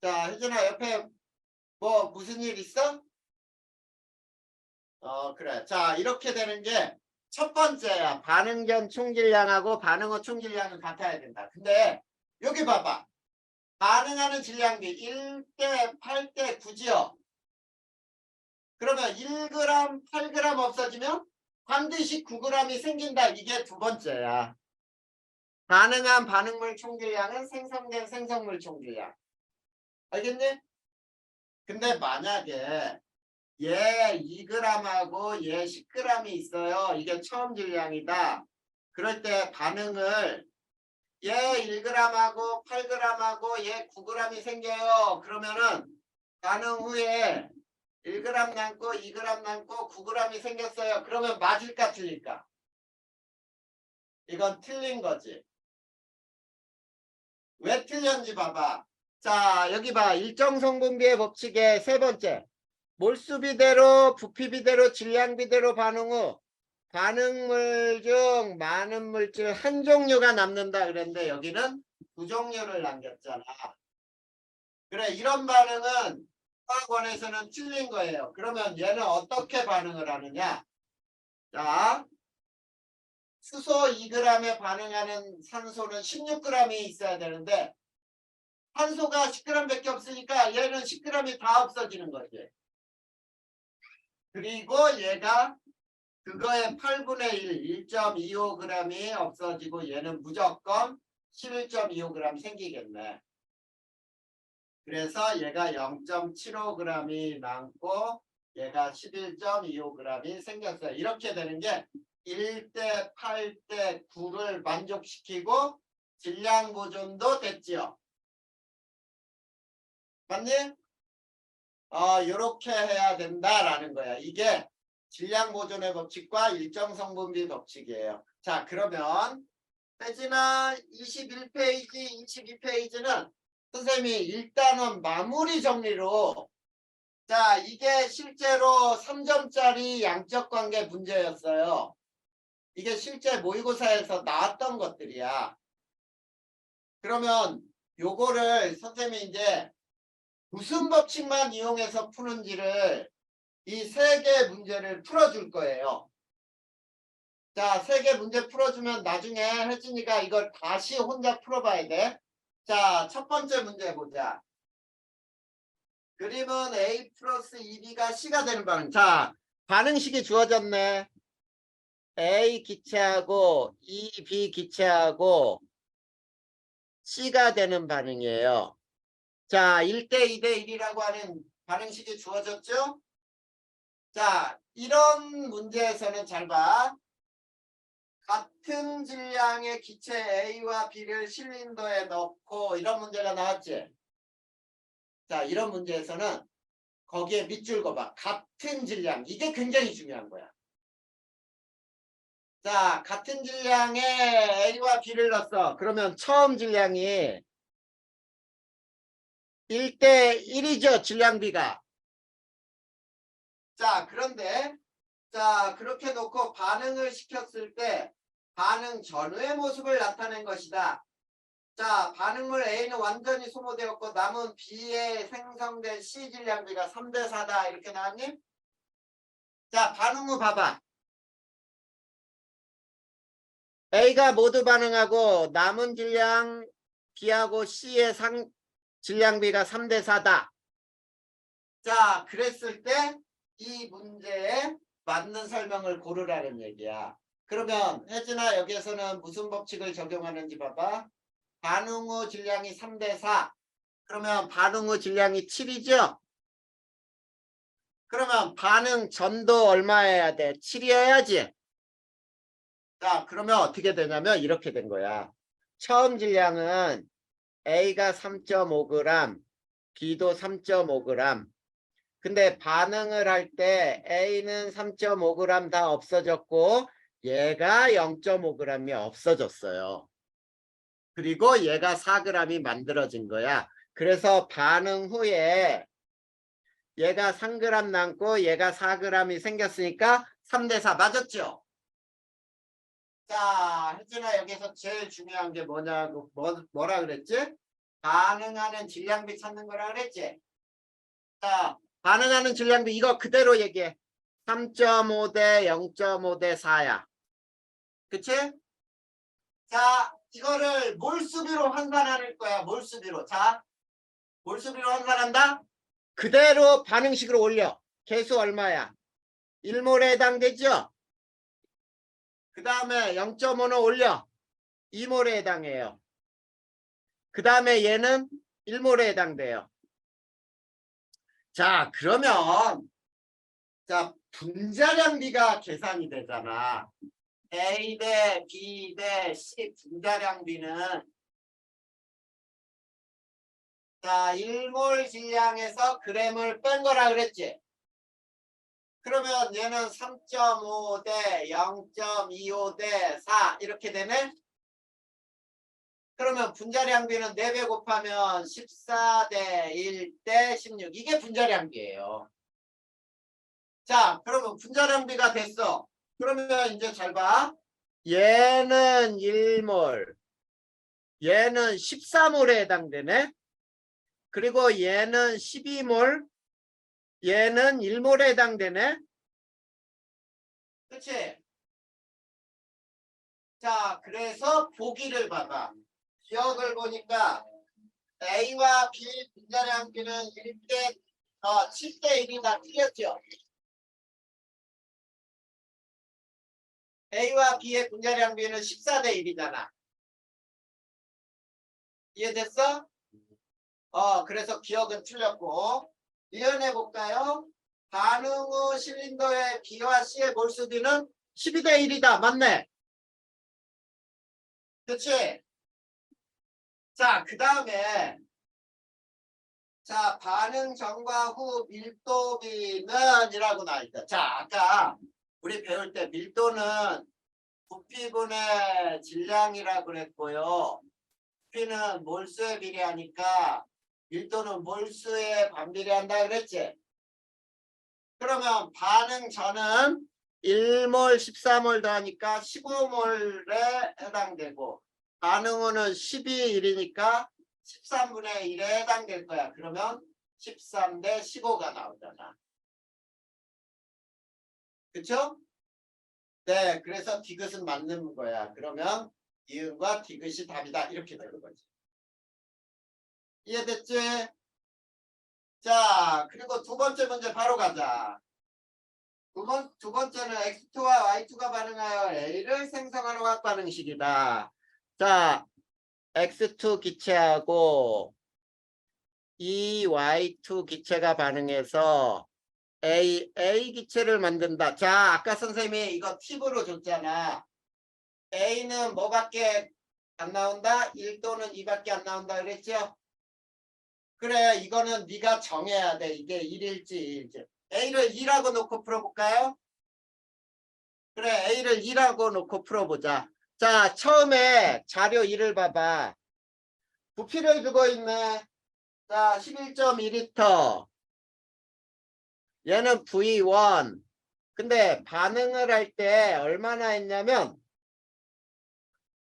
자, 혜진아 옆에 뭐 무슨 일 있어? 그래. 자, 이렇게 되는 게 첫 번째야. 반응 전 총질량하고 반응 후 총질량은 같아야 된다. 근데 여기 봐봐. 반응하는 질량비 1대 8대 9지요. 그러면 1g, 8g 없어지면 반드시 9g이 생긴다. 이게 두 번째야. 반응한 반응물 총질량은 생성된 생성물 총질량. 알겠니? 근데 만약에 얘 2g하고 얘 10g이 있어요. 이게 처음 질량이다. 그럴 때 반응을 얘 1g하고 8g하고 얘 9g이 생겨요. 그러면은 반응 후에 1g 남고 2g 남고 9g이 생겼어요. 그러면 맞을까 틀릴까? 이건 틀린 거지. 왜 틀렸는지 봐봐. 자, 여기 봐. 일정 성분비의 법칙의 세 번째. 몰수비대로, 부피비대로, 질량비대로 반응 후 반응물 중 많은 물질 한 종류가 남는다 그랬는데 여기는 두 종류를 남겼잖아. 그래, 이런 반응은 화학원에서는 틀린 거예요. 그러면 얘는 어떻게 반응을 하느냐? 자, 수소 2g에 반응하는 산소는 16g이 있어야 되는데 산소가 10g밖에 없으니까 얘는 10g이 다 없어지는 거지. 그리고 얘가 그거의 8분의 1, 1.25g이 없어지고 얘는 무조건 11.25g 생기겠네. 그래서 얘가 0.75g이 남고 얘가 11.25g이 생겼어요. 이렇게 되는 게 1대 8대 9를 만족시키고 질량 보존도 됐지요. 맞니? 이렇게 해야 된다라는 거야. 이게 질량 보존의 법칙과 일정 성분비 법칙이에요. 자, 그러면 혜진아 21페이지, 22페이지는 선생님이 일단은 마무리 정리로 자, 이게 실제로 3점짜리 양적 관계 문제였어요. 이게 실제 모의고사에서 나왔던 것들이야. 그러면 요거를 선생님이 이제 무슨 법칙만 이용해서 푸는지를 이 세 개 문제를 풀어줄 거예요. 자, 세 개 문제 풀어주면 나중에 혜진이가 이걸 다시 혼자 풀어봐야 돼. 자, 첫 번째 문제 보자. 그림은 A 플러스 2B가 C가 되는 반응. 자, 반응식이 주어졌네. A 기체하고 2B 기체하고 C가 되는 반응이에요. 자, 1대 2대 1이라고 하는 반응식이 주어졌죠? 자, 이런 문제에서는 잘 봐. 같은 질량의 기체 A와 B를 실린더에 넣고 이런 문제가 나왔지? 자, 이런 문제에서는 거기에 밑줄 그어봐. 같은 질량. 이게 굉장히 중요한 거야. 자, 같은 질량의 A와 B를 넣었어. 그러면 처음 질량이 1대 1이죠. 질량비가. 자, 그런데 자, 그렇게 놓고 반응을 시켰을 때 반응 전후의 모습을 나타낸 것이다. 자, 반응물 A는 완전히 소모되었고 남은 B에 생성된 C 질량비가 3대 4다. 이렇게 나왔니? 자, 반응 후 봐봐. A가 모두 반응하고 남은 질량 B하고 C의 질량비가 3대 4다. 자, 그랬을 때 이 문제에 맞는 설명을 고르라는 얘기야. 그러면 혜진아 여기에서는 무슨 법칙을 적용하는지 봐봐. 반응 후 질량이 3대 4. 그러면 반응 후 질량이 7이죠? 그러면 반응 전도 얼마여야 돼? 7이어야지. 자, 그러면 어떻게 되냐면 이렇게 된 거야. 처음 질량은 A가 3.5g, B도 3.5g. 근데 반응을 할 때 A는 3.5g 다 없어졌고 얘가 0.5g이 없어졌어요. 그리고 얘가 4g이 만들어진 거야. 그래서 반응 후에 얘가 3g 남고 얘가 4g이 생겼으니까 3대4 맞았죠? 자, 혜진아 여기서 제일 중요한 게 뭐냐고 뭐라 그랬지? 반응하는 질량비 찾는 거라 그랬지? 자, 반응하는 질량비 이거 그대로 얘기해. 3.5 대 0.5 대 4야. 그치? 자, 이거를 몰수비로 환산할 거야. 몰수비로. 자, 몰수비로 환산한다? 그대로 반응식으로 올려. 개수 얼마야? 1몰에 해당되죠? 그 다음에 0.5는 올려. 2몰에 해당해요. 그 다음에 얘는 1몰에 해당돼요. 자, 그러면 자, 분자량비가 계산이 되잖아. A 대 B 대 C 분자량비는 자, 1몰 질량에서 g을 뺀 거라 그랬지. 그러면 얘는 3.5 대 0.25 대 4 이렇게 되네. 그러면 분자량비는 4배 곱하면 14 대 1 대 16 이게 분자량비예요. 자, 그러면 분자량비가 됐어. 그러면 이제 잘 봐. 얘는 1몰, 얘는 14몰에 해당되네. 그리고 얘는 12몰, 얘는 1몰에 해당되네. 그치? 자, 그래서 보기를 봐봐. 기억을 보니까 A와 B 분자량비는 7대 1이나 틀렸죠? A와 B의 분자량비는 14대 1이잖아. 이해됐어? 그래서 기억은 틀렸고. 이해해 볼까요? 반응 후 실린더의 B와 C의 몰수비는 12대 1이다. 맞네? 그치? 자, 그 다음에 자, 반응 전과 후 밀도비는 이라고 나와있다. 자, 아까 우리 배울 때 밀도는 부피분의 질량이라고 그랬고요. 부피는 몰수에 비례하니까 밀도는 몰수에 반비례한다 그랬지? 그러면 반응 전은 1몰 14몰 더하니까 15몰에 해당되고 반응 후는 12일이니까 13분의 1에 해당될 거야. 그러면 13 대 15가 나오잖아. 그쵸? 네, 그래서 디귿은 맞는 거야. 그러면 이응과 디귿이 답이다. 이렇게 되는 거지. 이해됐지? 자, 그리고 두 번째 문제 바로 가자. 두 번째는 X2와 Y2가 반응하여 A를 생성하는 화학 반응식이다. 자, X2 기체하고 이 Y2 기체가 반응해서 A 기체를 만든다. 자, 아까 선생님이 이거 팁으로 줬잖아. A는 뭐밖에 안 나온다? 1 또는 2밖에 안 나온다 그랬죠? 그래, 이거는 네가 정해야 돼. 이게 1일지 2일지. A를 2라고 놓고 풀어볼까요? 그래, A를 2라고 놓고 풀어보자. 자, 처음에 자료 1을 봐봐. 부피를 주고 있네. 자, 11.2리터. 얘는 V1. 근데 반응을 할 때 얼마나 했냐면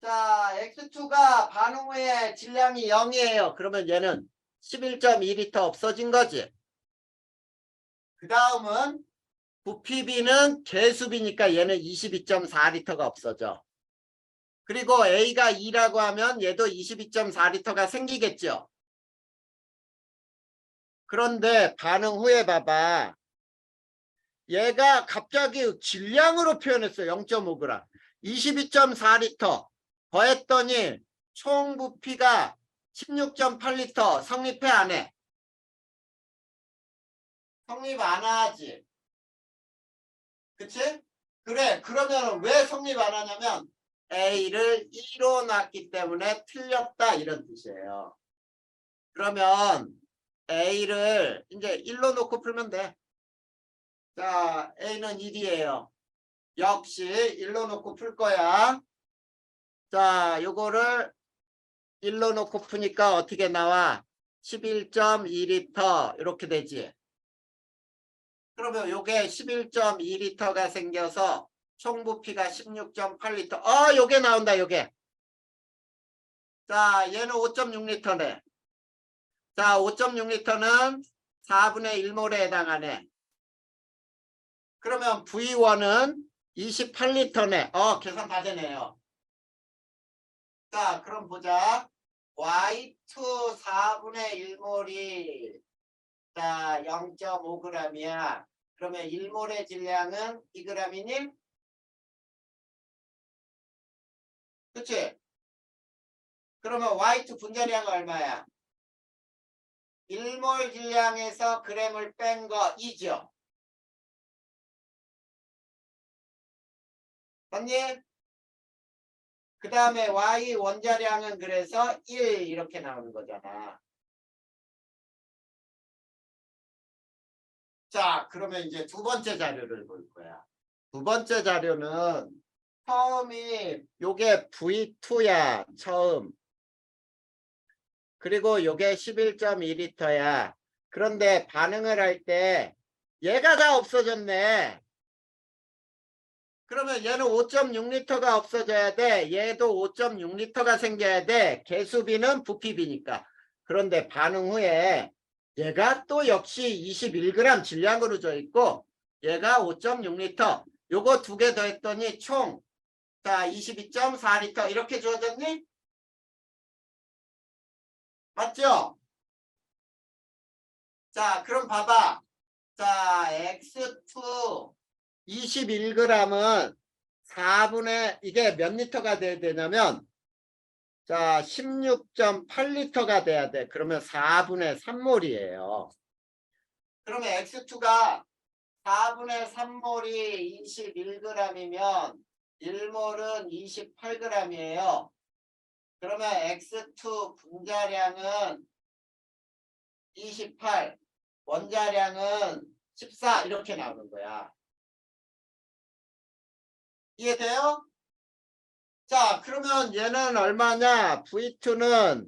자, X2가 반응 후에 질량이 0이에요. 그러면 얘는 11.2리터 없어진 거지. 그 다음은 부피비는 개수비니까 얘는 22.4리터가 없어져. 그리고 A가 2라고 하면 얘도 22.4리터가 생기겠죠. 그런데 반응 후에 봐봐. 얘가 갑자기 질량으로 표현했어요. 0.5g. 22.4리터 더했더니 총 부피가 16.8리터 성립해 안 해? 성립 안 하지. 그치? 그래. 그러면 왜 성립 안 하냐면 A를 2로 놨기 때문에 틀렸다 이런 뜻이에요. 그러면 A를 이제 1로 놓고 풀면 돼. 자, A는 1이에요. 역시 1로 놓고 풀 거야. 자, 요거를 1로 놓고 푸니까 어떻게 나와? 11.2리터 이렇게 되지. 그러면 요게 11.2리터가 생겨서 총 부피가 16.8리터. 요게 나온다, 요게. 자, 얘는 5.6리터네. 자, 5.6리터는 4분의 1몰에 해당하네. 그러면 V1은 28리터네. 계산 다 되네요. 자, 그럼 보자. Y2 4분의 1몰이 자 0.5g이야. 그러면 1몰의 질량은 2g이니? 그치? 그러면 Y2 분자량은 얼마야? 1몰 질량에서 g을 뺀 거 2죠. 맞니? 그 다음에 Y 원자량은 그래서 1 이렇게 나오는 거잖아. 자, 그러면 이제 두 번째 자료를 볼 거야. 두 번째 자료는 처음이 요게 V2야, 처음. 그리고 요게 11.2리터야. 그런데 반응을 할 때 얘가 다 없어졌네. 그러면 얘는 5.6리터가 없어져야 돼. 얘도 5.6리터가 생겨야 돼. 개수비는 부피비니까. 그런데 반응 후에 얘가 또 역시 21g 질량으로 져 있고 얘가 5.6리터. 요거 두 개 더했더니 총 자 22.4리터 이렇게 주어졌니? 맞죠? 자 그럼 봐봐. 자 X2 21g은 4분의 이게 몇 리터가 돼야 되냐면 자 16.8리터가 돼야 돼. 그러면 4분의 3몰이에요. 그러면 X2가 4분의 3몰이 21g이면 1몰은 28g이에요. 그러면 X2 분자량은 28, 원자량은 14 이렇게 나오는 거야. 이해돼요? 자, 그러면 얘는 얼마냐? V2는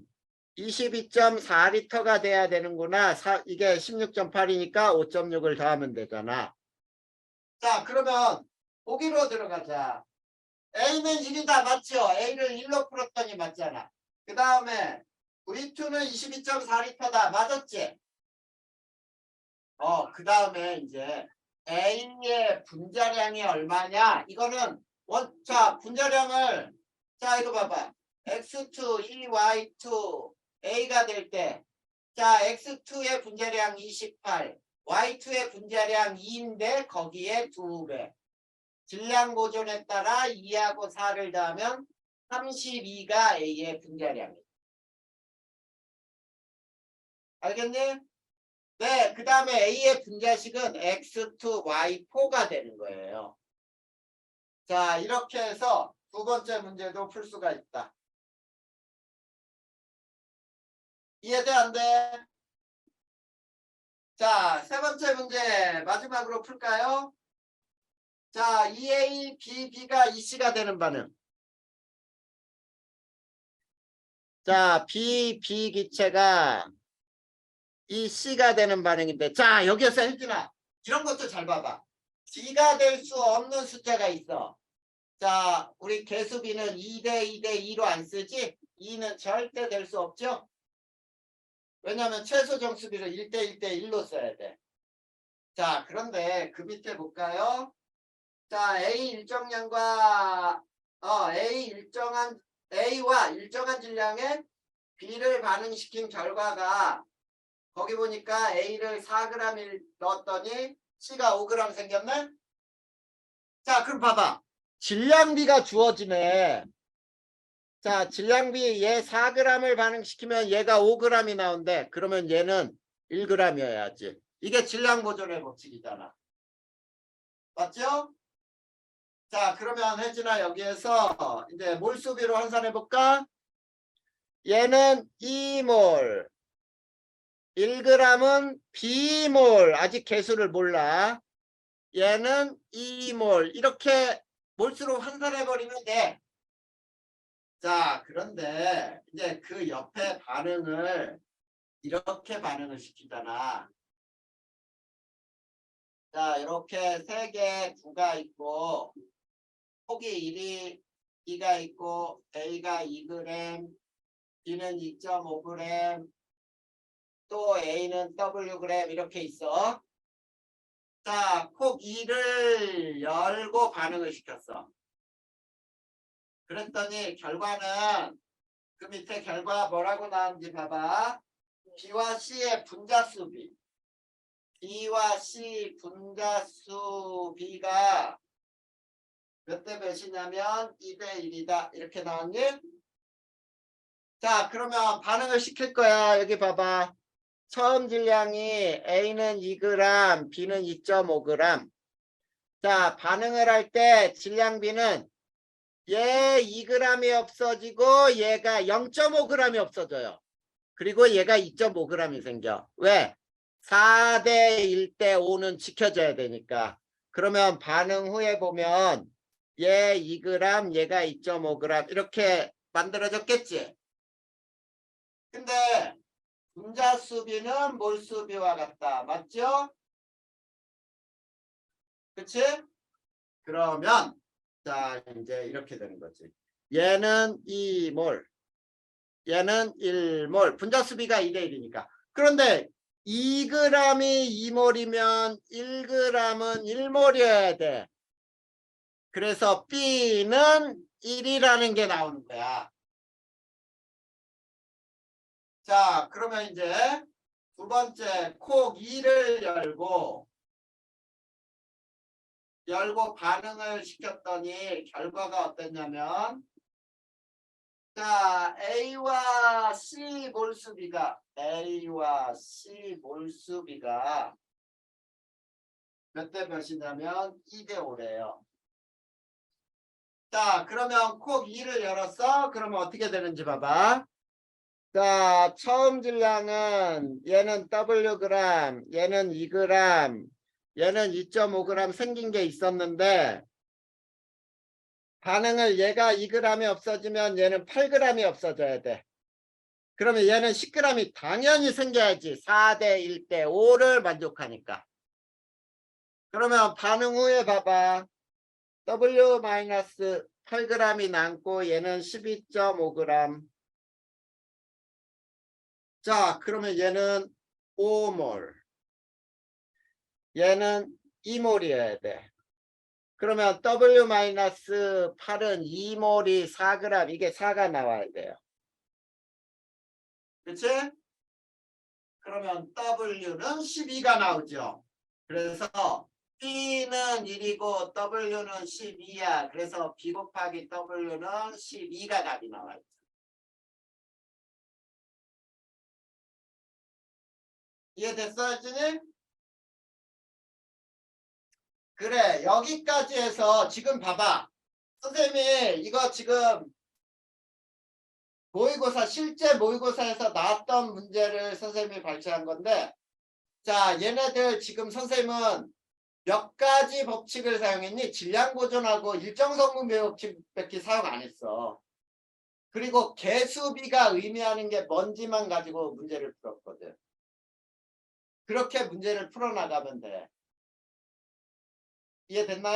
22.4리터가 돼야 되는구나. 이게 16.8이니까 5.6을 더하면 되잖아. 자, 그러면 보기로 들어가자. A는 1이다. 맞죠? A를 1로 풀었더니 맞잖아. 그 다음에 V2는 22.4리터다. 맞았지? 그 다음에 이제 A의 분자량이 얼마냐? 이거는 자, 분자량을 자, 이거 봐봐. X2, Y2, A가 될 때 자, X2의 분자량 28, Y2의 분자량 2인데 거기에 2배. 질량 보존에 따라 2하고 4를 더하면 32가 A의 분자량이에요. 알겠니? 네, 그 다음에 A의 분자식은 X2, Y4가 되는 거예요. 자, 이렇게 해서 두 번째 문제도 풀 수가 있다. 이해돼, 안 돼? 자, 세 번째 문제 마지막으로 풀까요? 자, EA, BB가 EC가 되는 반응. 자, B 기체가 EC가 되는 반응인데 자, 여기서 혜진아 이런 것도 잘 봐봐. B가 될 수 없는 숫자가 있어. 자, 우리 개수비는 2대 2대 2로 안 쓰지? 2는 절대 될 수 없죠? 왜냐하면 최소 정수비를 1대 1대 1로 써야 돼. 자, 그런데 그 밑에 볼까요? 자, A 일정량과 A와 일정한 질량의 B를 반응시킨 결과가 거기 보니까 A를 4g 넣었더니 C가 5g 생겼네? 자, 그럼 봐봐. 질량비가 주어지네. 자, 질량비 얘 4g을 반응시키면 얘가 5g이 나온대. 그러면 얘는 1g이어야지. 이게 질량 보존의 법칙이잖아. 맞죠? 자, 그러면 혜진아 여기에서 이제 몰수비로 환산해 볼까? 얘는 2몰. 1g은 B몰. 아직 개수를 몰라. 얘는 2몰. 이렇게 몰수로 환산해 버리면 돼. 자, 그런데 이제 그 옆에 반응을 이렇게 반응을 시키잖아. 자, 이렇게 3개, 9가 있고 폭이 1이 2가 있고 A가 2g, B는 2.5g, 또 A는 Wg 이렇게 있어. 자, 폭 2를 열고 반응을 시켰어. 그랬더니 결과는 그 밑에 결과 뭐라고 나왔는지 봐봐. B와 C의 분자수 B. B와 C 분자수 B가 몇 대 몇이냐면 2대 1이다. 이렇게 나왔니? 자, 그러면 반응을 시킬 거야. 여기 봐봐. 처음 질량이 A는 2g, B는 2.5g. 자, 반응을 할 때 질량 B는 얘 2g이 없어지고 얘가 0.5g이 없어져요. 그리고 얘가 2.5g이 생겨. 왜? 4대 1대 5는 지켜져야 되니까. 그러면 반응 후에 보면 얘 2g, 얘가 2.5g 이렇게 만들어졌겠지? 근데 분자수비는 몰수비와 같다. 맞죠? 그치? 그러면 자 이제 이렇게 되는 거지. 얘는 2몰, 얘는 1몰. 분자수비가 2대 1이니까. 그런데 2g이 2몰이면 1g은 1몰이어야 돼. 그래서 B는 1이라는 게 나오는 거야. 자, 그러면 이제 두 번째 콕 2를 열고 반응을 시켰더니 결과가 어땠냐면 자, A와 C 몰수비가 몇 대 몇이냐면 2대 5래요. 자, 그러면 콕 2를 열었어. 그러면 어떻게 되는지 봐봐. 자, 처음 질량은 얘는 Wg, 얘는 2g, 얘는 2.5g 생긴 게 있었는데 반응을 얘가 2g이 없어지면 얘는 8g이 없어져야 돼. 그러면 얘는 10g이 당연히 생겨야지. 4대 1대 5를 만족하니까. 그러면 반응 후에 봐봐. W-8g이 남고 얘는 12.5g. 자, 그러면 얘는 5몰. 얘는 2몰이어야 돼. 그러면 W-8은 2몰이 4g. 이게 4가 나와야 돼요. 그치? 그러면 W는 12가 나오죠. 그래서 B는 1이고 W는 12야. 그래서 B 곱하기 W는 12가 답이 나와요. 이해됐어, 준이? 그래, 여기까지 해서 지금 봐봐. 선생님이 이거 지금 모의고사, 실제 모의고사에서 나왔던 문제를 선생님이 발췌한 건데, 자, 얘네들 지금 선생님은 몇 가지 법칙을 사용했니? 질량 보존하고 일정 성분 배분 법칙밖에 사용 안 했어. 그리고 개수비가 의미하는 게 뭔지만 가지고 문제를 풀었거든. 그렇게 문제를 풀어나가면 돼. 이해됐나요?